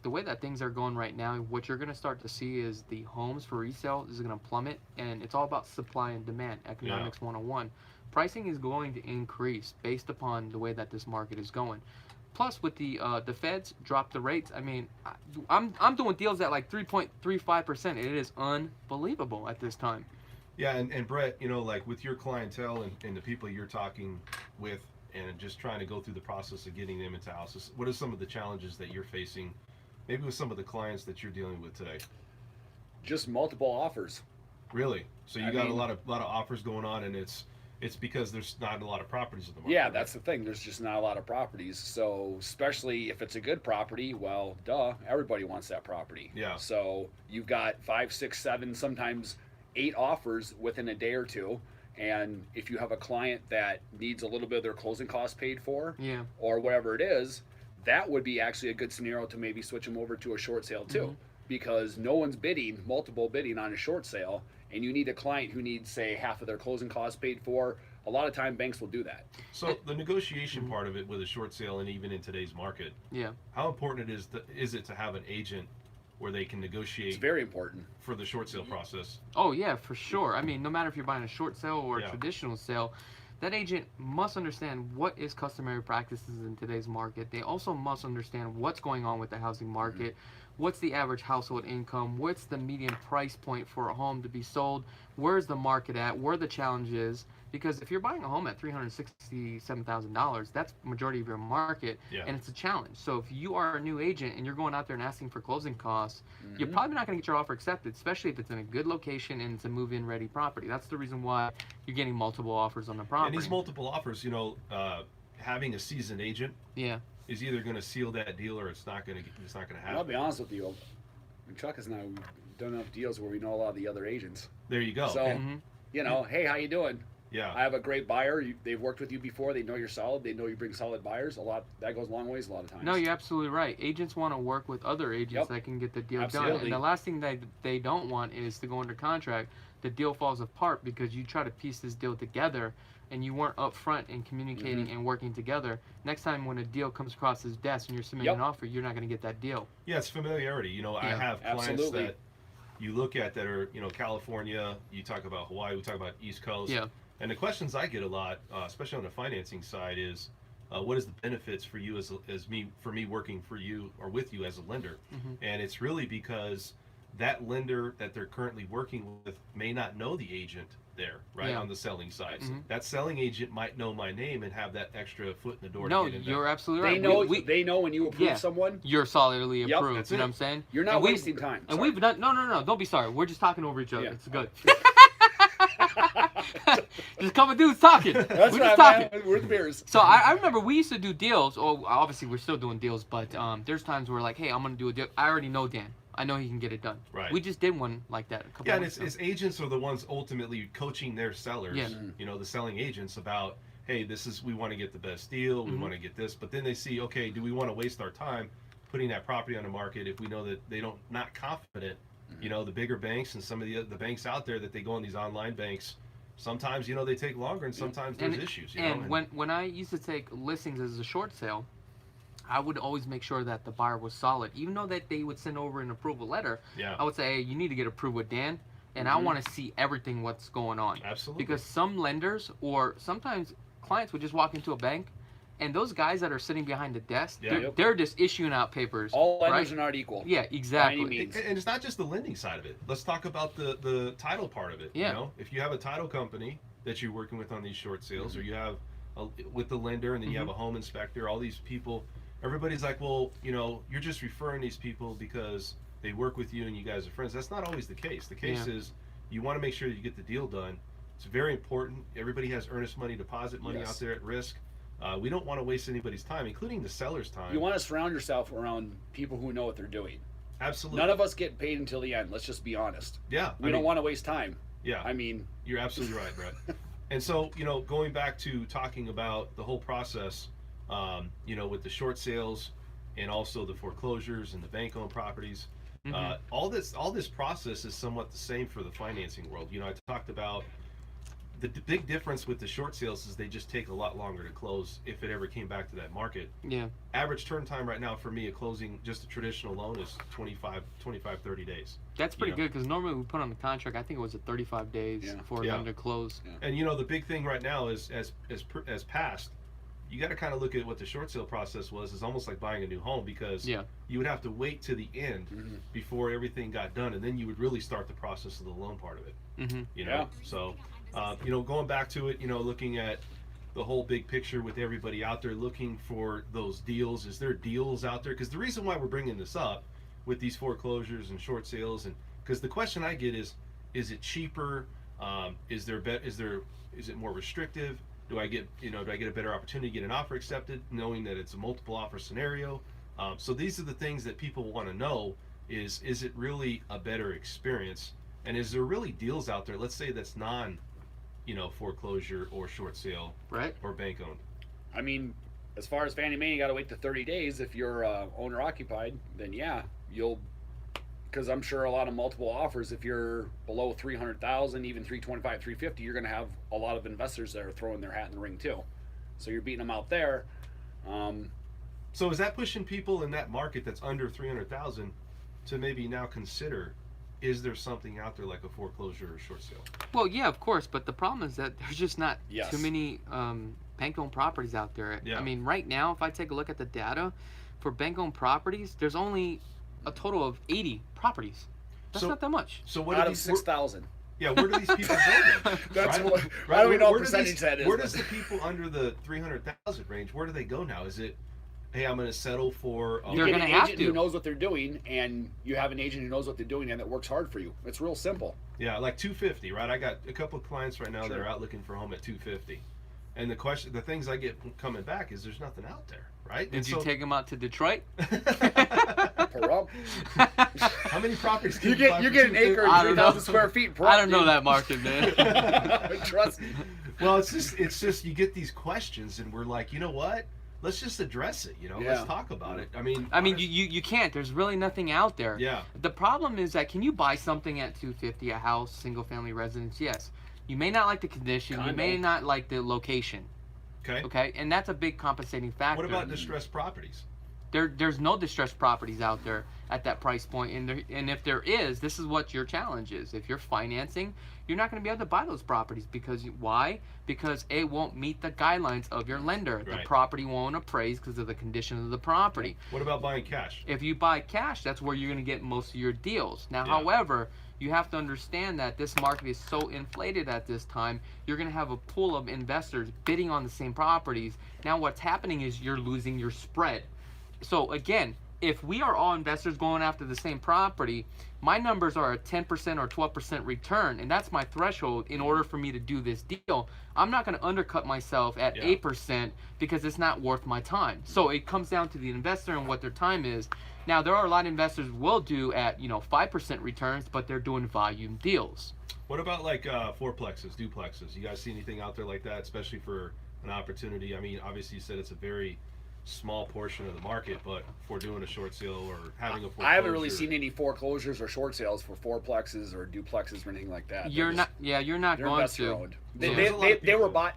The way that things are going right now, what you're going to start to see is the homes for resale is going to plummet, and it's all about supply and demand, economics 101. Pricing is going to increase based upon the way that this market is going. Plus, with the feds drop the rates. I mean, I'm doing deals at like 3.35%. It is unbelievable at this time. Yeah, and Brett, like with your clientele and the people you're talking with, and just trying to go through the process of getting them into houses, what are some of the challenges that you're facing, maybe with some of the clients that you're dealing with today? Just multiple offers. Really? So you got a lot of offers going on, and it's because there's not a lot of properties in the market. Yeah, right? that's the thing. There's just not a lot of properties. So especially if it's a good property, well, duh, everybody wants that property. Yeah. So you've got 5, 6, 7, sometimes 8 offers within a day or two. And if you have a client that needs a little bit of their closing costs paid for, or whatever it is, that would be actually a good scenario to maybe switch them over to a short sale too, because no one's multiple bidding on a short sale, and you need a client who needs, say, half of their closing costs paid for. A lot of time banks will do that. So the negotiation part of it with a short sale, and even in today's market, how important is it to have an agent where they can negotiate? It's very important for the short sale process. Oh yeah, for sure. I mean, no matter if you're buying a short sale or a traditional sale, that agent must understand what is customary practices in today's market. They also must understand what's going on with the housing market. What's the average household income? What's the median price point for a home to be sold? Where's the market at? Where the challenge is? Because if you're buying a home at $367,000, that's the majority of your market, and it's a challenge. So if you are a new agent and you're going out there and asking for closing costs, you're probably not going to get your offer accepted, especially if it's in a good location and it's a move-in ready property. That's the reason why you're getting multiple offers on the property. And these multiple offers, having a seasoned agent is either going to seal that deal or it's not going to happen. I'll be honest with you. Chuck and I, we've done enough deals where we know a lot of the other agents. There you go. So, hey, how you doing? Yeah. I have a great buyer. They've worked with you before. They know you're solid. They know you bring solid buyers. That goes a long ways a lot of times. No, you're absolutely right. Agents want to work with other agents that can get the deal done. And the last thing that they don't want is to go under contract. The deal falls apart because you try to piece this deal together and you weren't upfront in communicating and working together. Next time when a deal comes across his desk and you're submitting an offer, you're not going to get that deal. Yeah, it's familiarity. I have clients that you look at that are, California, you talk about Hawaii, we talk about East Coast. Yeah. And the questions I get a lot, especially on the financing side, is what is the benefits for you for me working for you or with you as a lender? And it's really because that lender that they're currently working with may not know the agent there, right, Yeah. on the selling side. Mhm. That selling agent might know my name and have that extra foot in the door. No, to get in you're there. absolutely They right. know. They know when you approve yeah. someone. You're solidly Yep. approved. That's You know it. what I'm saying? You're not And we've- wasting time. And Sorry. we've done no, don't be sorry. We're just talking over each other. Yeah. It's good. Just a couple dudes talking. That's We're just right, talking. man. We're the beers. So I remember we used to do deals. Or obviously we're still doing deals, but there's times where like, hey, I'm gonna do a deal. I already know Dan. I know he can get it done. Right. We just did one like that a couple Yeah, and months it's agents are the ones ultimately coaching their sellers, Yeah. you know, the selling agents about, hey, we want to get the best deal, we Mhm. want to get this, but then they see, okay, do we want to waste our time putting that property on the market if we know that they don't not confident, you know, the bigger banks and some of the banks out there that they go on these online banks, sometimes, you know, they take longer and sometimes there's issues, you know. And when I used to take listings as a short sale, I would always make sure that the buyer was solid. Even though that they would send over an approval letter, Yeah. I would say, hey, you need to get approved with Dan, and I want to see everything what's going on. Absolutely. Because some lenders or sometimes clients would just walk into a bank, and those guys that are sitting behind the desk, Yeah. they're, Yep. they're just issuing out papers. All lenders right? are not equal. Yeah, exactly. means. And it's not just the lending side of it. Let's talk about the title part of it. Yeah. You know, if you have a title company that you're working with on these short sales, or you have with the lender, and then you have a home inspector, all these people, everybody's like, well, you know, you're just referring these people because they work with you and you guys are friends. That's not always the case. The case is you want to make sure that you get the deal done. It's very important. Everybody has earnest money, deposit money Yes. out there at risk. We don't want to waste anybody's time, including the seller's time. You want to surround yourself around people who know what they're doing. Absolutely. None of us get paid until the end. Let's just be honest. Yeah. We don't want to waste time. Yeah. I mean, You're absolutely right, Brett. And so, you know, going back to talking about the whole process, you know, with the short sales and also the foreclosures and the bank-owned properties, all this process is somewhat the same for the financing world. You know, I talked about the big difference with the short sales is they just take a lot longer to close if it ever came back to that market. Yeah. Average turn time right now for me, a closing, just a traditional loan, is 25, 30 days. That's pretty You know? good because normally we put on the contract, I think it was at 35 days Yeah. for Yeah. them to close. And you know, the big thing right now is as past, you got to kind of look at what the short sale process was. It's almost like buying a new home because Yeah. you would have to wait to the end before everything got done, and then you would really start the process of the loan part of it. Mm-hmm. You know, Yeah. so you know, going back to it, you know, looking at the whole big picture with everybody out there looking for those deals. Is there deals out there? Because the reason why we're bringing this up with these foreclosures and short sales, and because the question I get is it cheaper? Is it more restrictive? Do I get a better opportunity to get an offer accepted, knowing that it's a multiple offer scenario? So these are the things that people want to know. Is it really a better experience? And is there really deals out there? Let's say that's foreclosure or short sale, Right. or bank owned. I mean, as far as Fannie Mae, you got to wait the 30 days. If you're owner occupied, then yeah, because I'm sure a lot of multiple offers. If you're below 300,000, even 325, 350, you're going to have a lot of investors that are throwing their hat in the ring too. So you're beating them out there. So is that pushing people in that market that's under 300,000 to maybe now consider? Is there something out there like a foreclosure or short sale? Well, yeah, of course, but the problem is that there's just not Yes. too many bank-owned properties out there. Yeah. I mean, right now, if I take a look at the data for bank-owned properties, there's only a total of 80 properties. That's So- not that much. So what Out do of these 6,000. yeah, where do these people go then? That's Right? what. Right, I don't even know what do percentage these- that is. Where but- does the people under the 300,000 range? Where do they go now? Is it, hey, I'm going to settle for? You They're get gonna an have agent to. who knows what they're doing, and you have an agent who knows what they're doing and that works hard for you. It's real simple. Yeah, like 250, right? I got a couple of clients right now that Sure. are out looking for a home at 250, and the things I get coming back is there's nothing out there, right? Did you take them out to Detroit? Perump. How many properties can You buy get for an acre I and don't know. 3,000 square feet. Per I don't know that market, man. Trust me. Well, it's just you get these questions, and we're like, you know what? Let's just address it. You know, Yeah. let's talk about it. I mean, you can't. There's really nothing out there. Yeah. The problem is that can you buy something at 250, a house, single family residence? Yes. You may not like the condition. You may Condo. not like the location. Okay. Okay, and that's a big compensating factor. What about distressed properties? There's no distressed properties out there at that price point, and if there is, this is what your challenge is. If you're financing, you're not going to be able to buy those properties why? Because it won't meet the guidelines of your lender. The Right. property won't appraise because of the condition of the property. What about buying cash? If you buy cash, that's where you're going to get most of your deals. Now, Yeah. however, you have to understand that this market is so inflated at this time. You're going to have a pool of investors bidding on the same properties. Now what's happening is you're losing your spread. So again, if we are all investors going after the same property, my numbers are a 10% or 12% return, and that's my threshold in order for me to do this deal. I'm not going to undercut myself at 8% because it's not worth my time. So it comes down to the investor and what their time is. Now, there are a lot of investors will do at 5% returns, but they're doing volume deals. What about like fourplexes, duplexes? You guys see anything out there like that, especially for an opportunity? I mean, obviously you said it's a very small portion of the market, but for doing a short sale or having a foreclosure, I haven't really seen any foreclosures or short sales for fourplexes or duplexes or anything like that. You're not They're going investor to. owned. So They were bought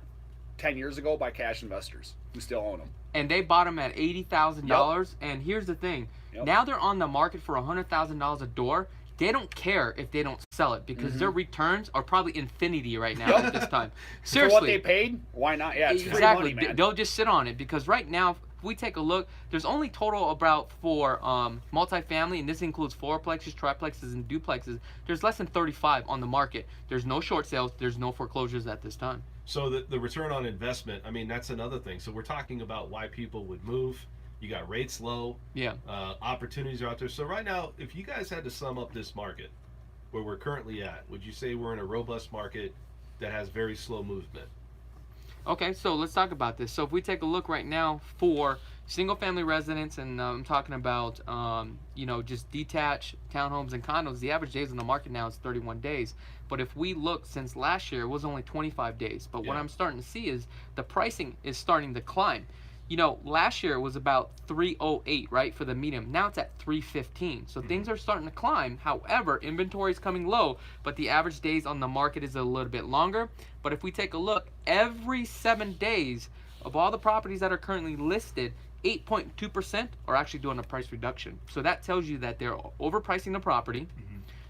10 years ago by cash investors who still own them. And they bought them at $80,000. And here's the thing: now they're on the market for $100,000 a door. They don't care if they don't sell it because their returns are probably infinity right now at this time. Seriously, For what they paid, why not? Yeah, it's free exactly. money, man. They'll just sit on it because right now, if we take a look, there's only total about for multifamily, and this includes fourplexes, triplexes, and duplexes. There's less than 35 on the market. There's no short sales. There's no foreclosures at this time. So the return on investment, I mean, that's another thing. So we're talking about why people would move. You got rates low. Yeah. Opportunities are out there. So right now, if you guys had to sum up this market where we're currently at, would you say we're in a robust market that has very slow movement? Okay, so let's talk about this. So if we take a look right now for single-family residents, and I'm talking about, just detached townhomes and condos, the average days on the market now is 31 days. But if we look since last year, it was only 25 days. But what I'm starting to see is the pricing is starting to climb. Last year it was about 308, right, for the medium. Now it's at 315. So things are starting to climb. However, inventory is coming low, but the average days on the market is a little bit longer. But if we take a look, every 7 days of all the properties that are currently listed, 8.2% are actually doing a price reduction. So that tells you that they're overpricing the property.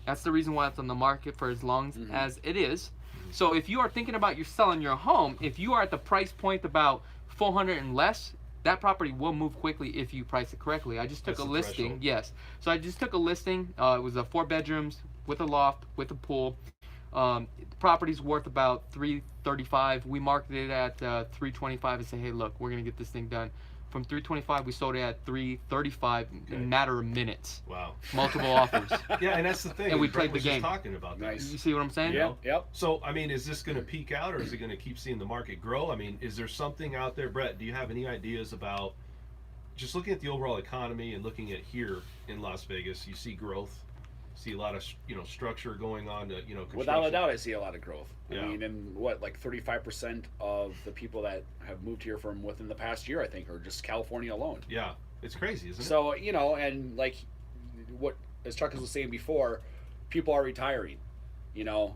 That's the reason why it's on the market for as long as it is. So if you are thinking about you selling your home, if you are at the price point about 400 and less, that property will move quickly if you price it correctly. I just took a listing. Threshold. Yes. So I just took a listing. It was a 4 bedrooms with a loft with a pool. The property's worth about $335. We marketed it at $325 and say, hey, look, we're gonna get this thing done. From $325, we sold it at $335 in a matter of minutes. Wow. Multiple offers. Yeah, and that's the thing. And we Brett played the was just game. talking about that. Nice. You see what I'm saying? Yep. So, I mean, is this going to peak out or is it going to keep seeing the market grow? I mean, is there something out there, Brett? Do you have any ideas about just looking at the overall economy and looking at here in Las Vegas? You see growth, see a lot of structure going on to construction. Without a doubt, I see a lot of growth. Yeah. I mean, and 35% of the people that have moved here from within the past year, I think, are just California alone. Yeah, it's crazy, isn't it? So, and like what, as Chuck was saying before, people are retiring.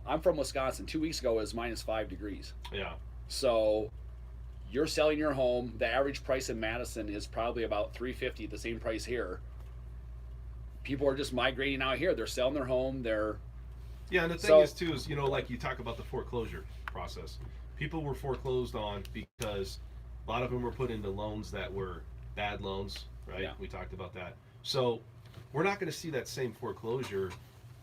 I'm from Wisconsin. 2 weeks ago it was -5 degrees. Yeah. So you're selling your home. The average price in Madison is probably about $350, the same price here. People are just migrating out here. They're selling their home. Yeah, and the thing is too is like you talk about the foreclosure process. People were foreclosed on because a lot of them were put into loans that were bad loans, right? Yeah. We talked about that. So we're not going to see that same foreclosure.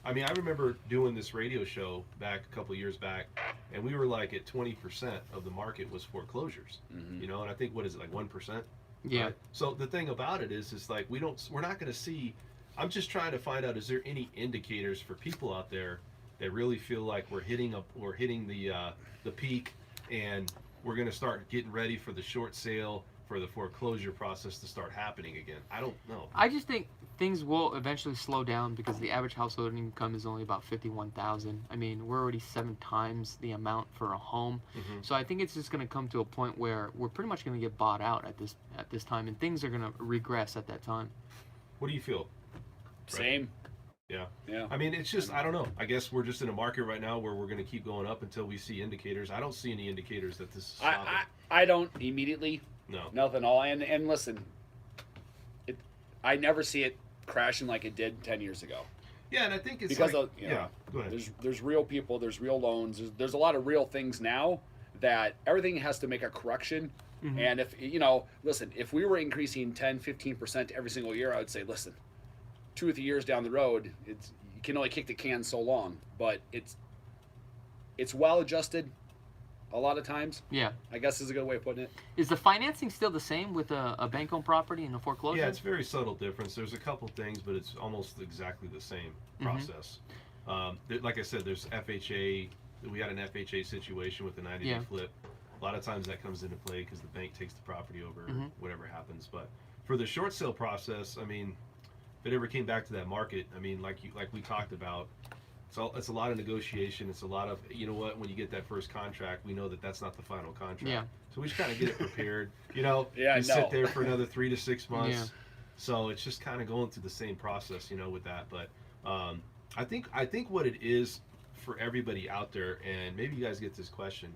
I mean, I remember doing this radio show back a couple of years back, and we were like at 20% of the market was foreclosures. And I think what is it, like 1%? Yeah. Right? So the thing about it is like we're not going to see. I'm just trying to find out, is there any indicators for people out there that really feel like we're hitting the peak and we're going to start getting ready for the short sale, for the foreclosure process to start happening again? I don't know. I just think things will eventually slow down because the average household income is only about $51,000. I mean, we're already 7 times the amount for a home. So I think it's just going to come to a point where we're pretty much going to get bought out at this time, and things are going to regress at that time. What do you feel? Same. Yeah. Yeah. I mean, it's just, I don't know. I guess we're just in a market right now where we're going to keep going up until we see indicators. I don't see any indicators that this is stopping. I don't immediately. No. Nothing at all. And listen, I never see it crashing like it did 10 years ago. Yeah, and I think it's because like, go ahead. There's real people, there's real loans, there's a lot of real things now that everything has to make a correction. And if listen, if we were increasing 10-15% every single year, I would say, listen, 2 or 3 years down the road, you can only kick the can so long, but it's well adjusted a lot of times. Yeah. I guess is a good way of putting it. Is the financing still the same with a bank-owned property and a foreclosure? Yeah, it's very subtle difference. There's a couple things, but it's almost exactly the same process. Like I said, there's FHA. We had an FHA situation with the 90-day flip. A lot of times that comes into play because the bank takes the property over, whatever happens. But for the short sale process, I mean, if it ever came back to that market, I mean, like we talked about, it's a lot of negotiation. It's a lot of, you know what, when you get that first contract, we know that that's not the final contract. Yeah. So we just kind of get it prepared. You know, Yeah, you sit there for another 3 to 6 months. Yeah. So it's just kind of going through the same process, you know, with that. But I think what it is for everybody out there, and maybe you guys get this question,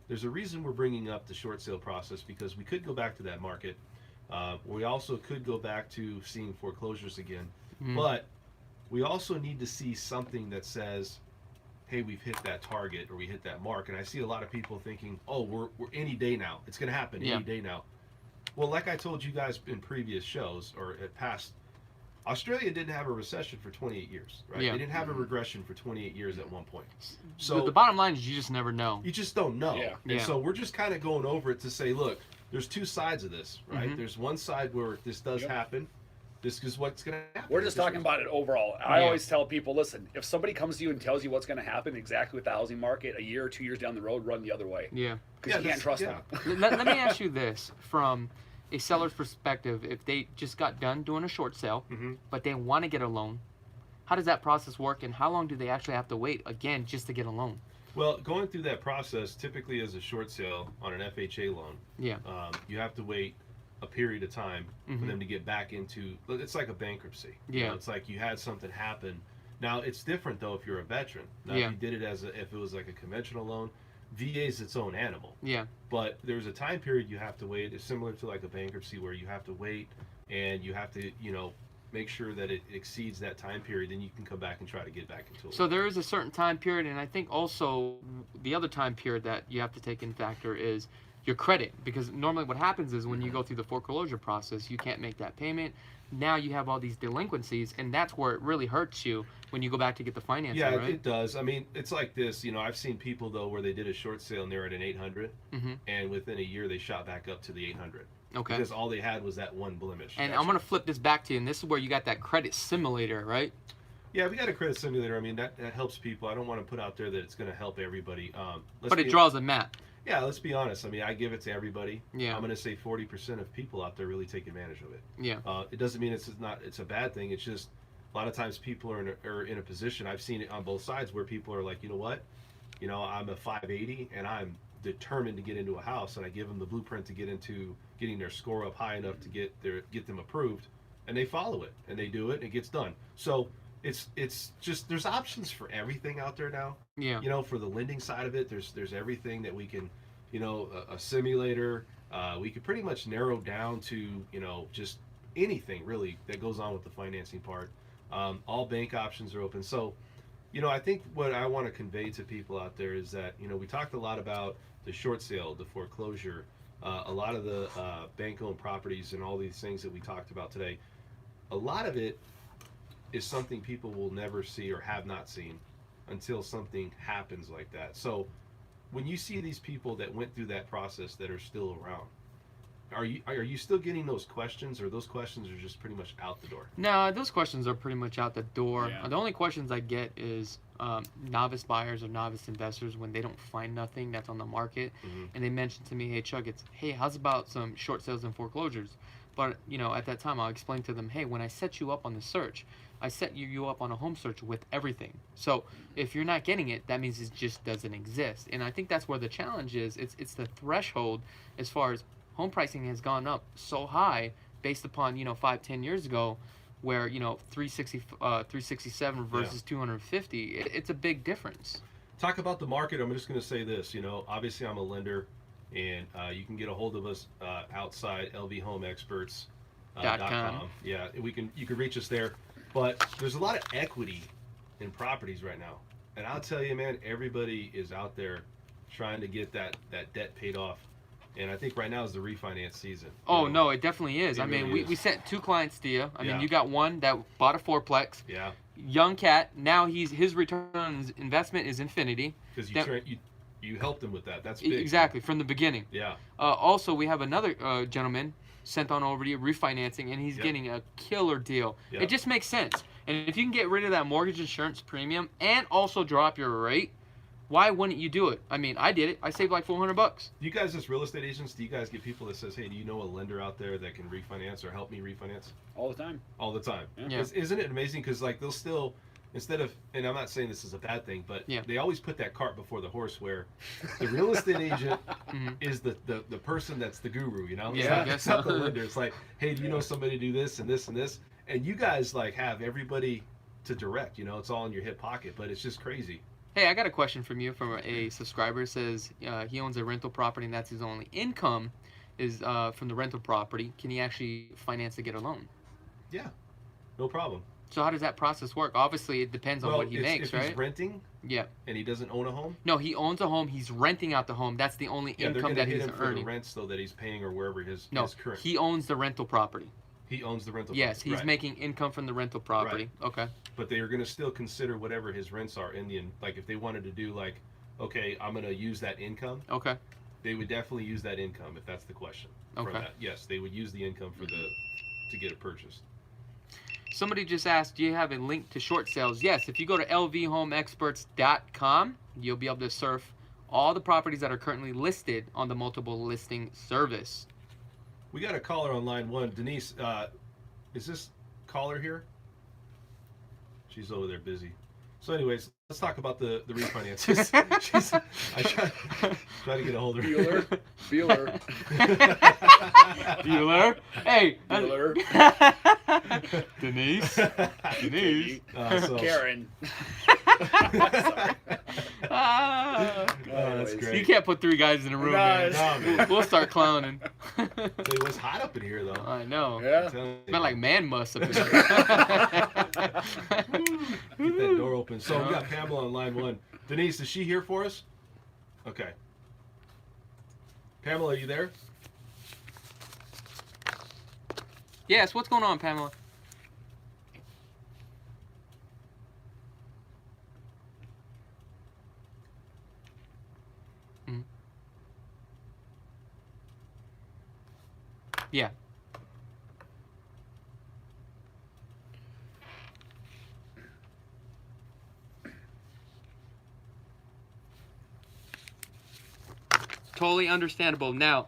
there's a reason we're bringing up the short sale process, because we could go back to that market. We also could go back to seeing foreclosures again, but we also need to see something that says, hey, we've hit that target or we hit that mark. And I see a lot of people thinking, oh, we're any day now. It's going to happen any day now. Well, like I told you guys in previous shows or at past, Australia didn't have a recession for 28 years, right? Yeah. They didn't have a regression for 28 years at one point. So the bottom line is you just never know. you just don't know. Yeah. And so we're just kind of going over it to say, look, there's two sides of this, right? There's one side where this does happen. This is what's going to happen. We're just talking about it overall. I always tell people, listen, if somebody comes to you and tells you what's going to happen exactly with the housing market a year or 2 years down the road, run the other way. Yeah. Because you can't trust them. Let me ask you this from a seller's perspective. If they just got done doing a short sale, but they want to get a loan, how does that process work, and how long do they actually have to wait, again, just to get a loan? Well, going through that process, typically as a short sale on an FHA loan, you have to wait a period of time for them to get back into, it's like a bankruptcy. You know, it's like you had something happen. Now, it's different, though, if you're a veteran. Now, if you did it if it was like a conventional loan, VA is its own animal. Yeah. But there's a time period you have to wait. It's similar to like a bankruptcy where you have to wait and you have to, you know, make sure that it exceeds that time period, then you can come back and try to get back into it. So there is a certain time period, and I think also the other time period that you have to take in factor is your credit, because normally what happens is when you go through the foreclosure process, you can't make that payment. Now you have all these delinquencies, and that's where it really hurts you when you go back to get the financing, right? It does. I mean, it's like this, you know, I've seen people, though, where they did a short sale and they're at an 800, and within a year they shot back up to the 800. Okay. Because all they had was that one blemish. And I'm going to flip this back to you, and this is where you got that credit simulator, right? Yeah, we got a credit simulator. I mean, that helps people. I don't want to put out there that it's going to help everybody. But it draws a map. Yeah, let's be honest. I mean, I give it to everybody. Yeah. I'm going to say 40% of people out there really take advantage of it. Yeah. It doesn't mean it's a bad thing. It's just a lot of times people are in a position. I've seen it on both sides where people are like, you know what? You know, I'm a 580 and I'm determined to get into a house, and I give them the blueprint to get into getting their score up high enough to get them approved, and they follow it and they do it and it gets done. So it's just, there's options for everything out there now. Yeah. You know, for the lending side of it, there's everything that we can, you know, a simulator. We could pretty much narrow down to, you know, just anything really that goes on with the financing part. All bank options are open. So, you know, I think what I want to convey to people out there is that, you know, we talked a lot about the short sale, the foreclosure, a lot of the bank-owned properties and all these things that we talked about today. A lot of it is something people will never see or have not seen until something happens like that. So when you see these people that went through that process that are still around, are you still getting those questions, or those questions are just pretty much out the door? No, those questions are pretty much out the door. The only questions I get is novice buyers or novice investors when they don't find nothing that's on the market, and they mention to me, hey Chuck, hey, how's about some short sales and foreclosures? But, you know, at that time I'll explain to them, hey, when I set you up on the search, I set you up on a home search with everything. So if you're not getting it, that means it just doesn't exist. And I think that's where the challenge is. It's the threshold as far as home pricing has gone up so high based upon, you know, 5-10 years ago, where, you know, 367 versus 250. It's a big difference. Talk about the market. I'm just going to say this. You know, obviously I'm a lender, and you can get a hold of us outside lvhomeexperts.com. Yeah, you can reach us there. But there's a lot of equity in properties right now, and I'll tell you, man, everybody is out there trying to get that debt paid off. And I think right now is the refinance season. Oh, no, it definitely is. It I mean, really we is. sent 2 clients to you. I Yeah. mean, you got one that bought a fourplex. Yeah. Young cat. Now his return on investment is infinity. Because That- you helped him with that. That's big. Exactly, from the beginning. Yeah. Also, we have another gentleman sent on over to you refinancing, and he's Yep. getting a killer deal. Yep. It just makes sense. And if you can get rid of that mortgage insurance premium and also drop your rate, why wouldn't you do it? I mean, I did it. I saved like $400. You guys, as real estate agents, do you guys get people that says, "Hey, do you know a lender out there that can refinance or help me refinance?" All the time. All the time. Yeah. Isn't it amazing? Because like they'll still, instead of, and I'm not saying this is a bad thing, but Yeah. they always put that cart before the horse, where the real estate agent Mhm. is the person that's the guru. You know? It's Yeah, I not, guess it's not so. the lender. It's like, hey, do you know somebody to do this and this and this? And you guys like have everybody to direct. You know, it's all in your hip pocket, but it's just crazy. Hey, I got a question from you from a subscriber. It says he owns a rental property and that's his only income is from the rental property. Can he actually finance to get a loan? Yeah, no problem. So how does that process work? Obviously, it depends on what he makes, if right? he's renting Yeah. and he doesn't own a home, No, he owns a home. He's renting out the home. That's the only yeah, they're income going to that hit he's him for earning. the rents though that he's paying or wherever his current. He owns the rental property. He owns the rental. Yes, property. he's Right. making income from the rental property. Okay. But they are going to still consider whatever his rents are in the like if they wanted to do like, okay, I'm going to use that income. Okay. They would definitely use that income if that's the question. From Okay. that. Yes, they would use the income for to get it purchased. Somebody just asked, do you have a link to short sales? Yes, if you go to lvhomeexperts.com, you'll be able to surf all the properties that are currently listed on the multiple listing service. We got a caller on line 1. Denise, is this caller here? She's over there busy. So anyways, let's talk about the refinances. I try to get a hold of her. Bueller. Bueller. Hey. Bueller. Denise. Denise. Karen. Ah. That's great. You can't put 3 guys in a room, man. No, man. We'll start clowning. It was hot up in here though. I know. Yeah. Smell like man must up in here. Get that door open. So we got Pamela on line 1. Denise, is she here for us? Okay. Pamela, are you there? Yes, what's going on, Pamela? Mhm. Yeah. Totally understandable. Now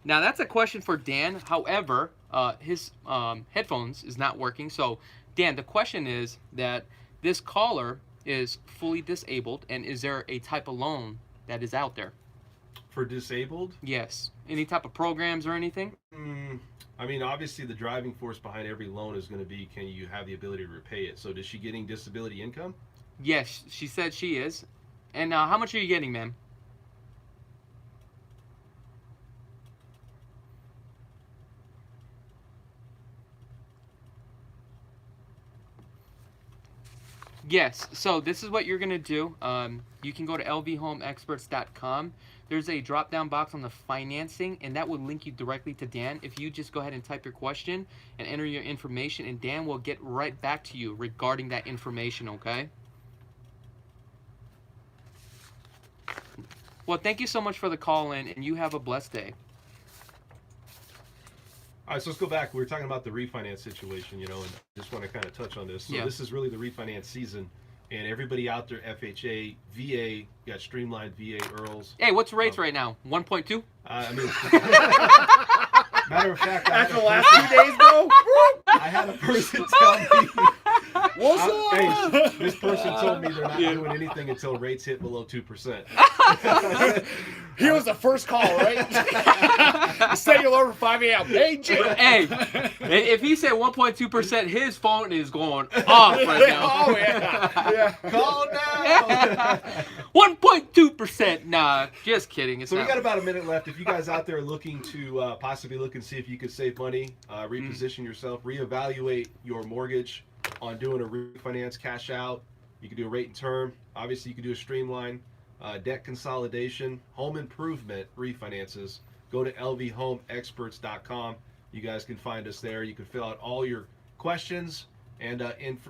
that's a question for Dan. However, his headphones is not working. So, Dan, the question is that this caller is fully disabled, and is there a type of loan that is out there? For disabled? Yes. Any type of programs or anything? I mean, obviously the driving force behind every loan is going to be, can you have the ability to repay it? So is she getting disability income? Yes, she said she is. And how much are you getting, ma'am? Yes, so this is what you're going to do. You can go to lvhomeexperts.com. There's a drop-down box on the financing, and that will link you directly to Dan. If you just go ahead and type your question and enter your information, and Dan will get right back to you regarding that information, okay? Well, thank you so much for the call in, and you have a blessed day. All right, so let's go back. We were talking about the refinance situation, you know, and I just want to kind of touch on this. So Yeah. This is really the refinance season, and everybody out there, FHA, VA, got streamlined VA, Earls. Hey, what's the rates right now? 1.2? I mean, matter of fact, After the last few days, bro. I had a person tell me, What's up? hey, this person told me they're not doing anything until rates hit below 2%. He was the first call, right? Said you'll over 5 a.m. Hey, Jim. Hey, if he said 1.2%, his phone is going off right now. Oh, yeah. Call now. 1.2%. Nah, just kidding. It's So we not. got about a minute left. If you guys out there are looking to possibly look and see if you could save money, reposition yourself, reevaluate your mortgage on doing a refinance, cash out. You can do a rate and term. Obviously, you can do a streamline. debt consolidation, home improvement refinances, go to lvhomeexperts.com. You guys can find us there. You can fill out all your questions and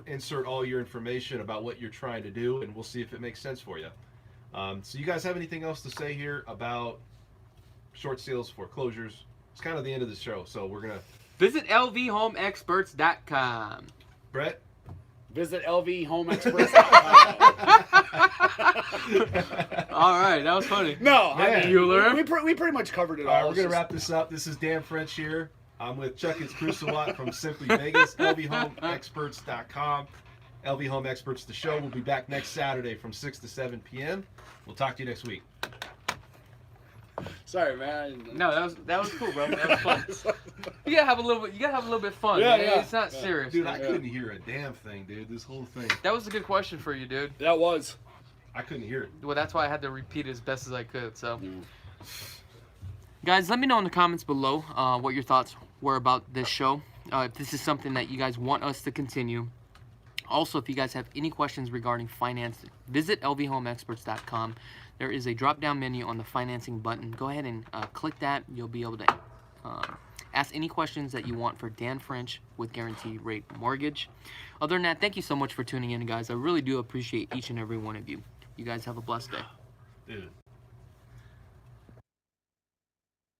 insert all your information about what you're trying to do, and we'll see if it makes sense for you. So you guys have anything else to say here about short sales, foreclosures? It's kind of the end of the show, so we're going to... Visit lvhomeexperts.com. Brett? Visit lvhomeexperts. All right, that was funny. No, I mean, Bueller. we pretty much covered it All right, all. we're going to wrap this up. This is Dan French here. I'm with Chakits Krulsawat from Simply Vegas, lvhomeexperts.com. LV Home Experts, the show will be back next Saturday from 6 to 7 p.m. We'll talk to you next week. Sorry, man. No, that was cool, bro. That was fun. You gotta have a little bit fun. Yeah, Man. yeah. It's not serious. Dude, I couldn't hear a damn thing, dude. This whole thing. That was a good question for you, dude. That was. I couldn't hear it. Well, that's why I had to repeat it as best as I could. So, guys, let me know in the comments below what your thoughts were about this show. If this is something that you guys want us to continue. Also, if you guys have any questions regarding finance, visit lvhomeexperts.com. There is a drop-down menu on the financing button. Go ahead and click that. You'll be able to ask any questions that you want for Dan French with Guarantee Rate Mortgage. Other than that, thank you so much for tuning in, guys. I really do appreciate each and every one of you. You guys have a blessed day. Dude.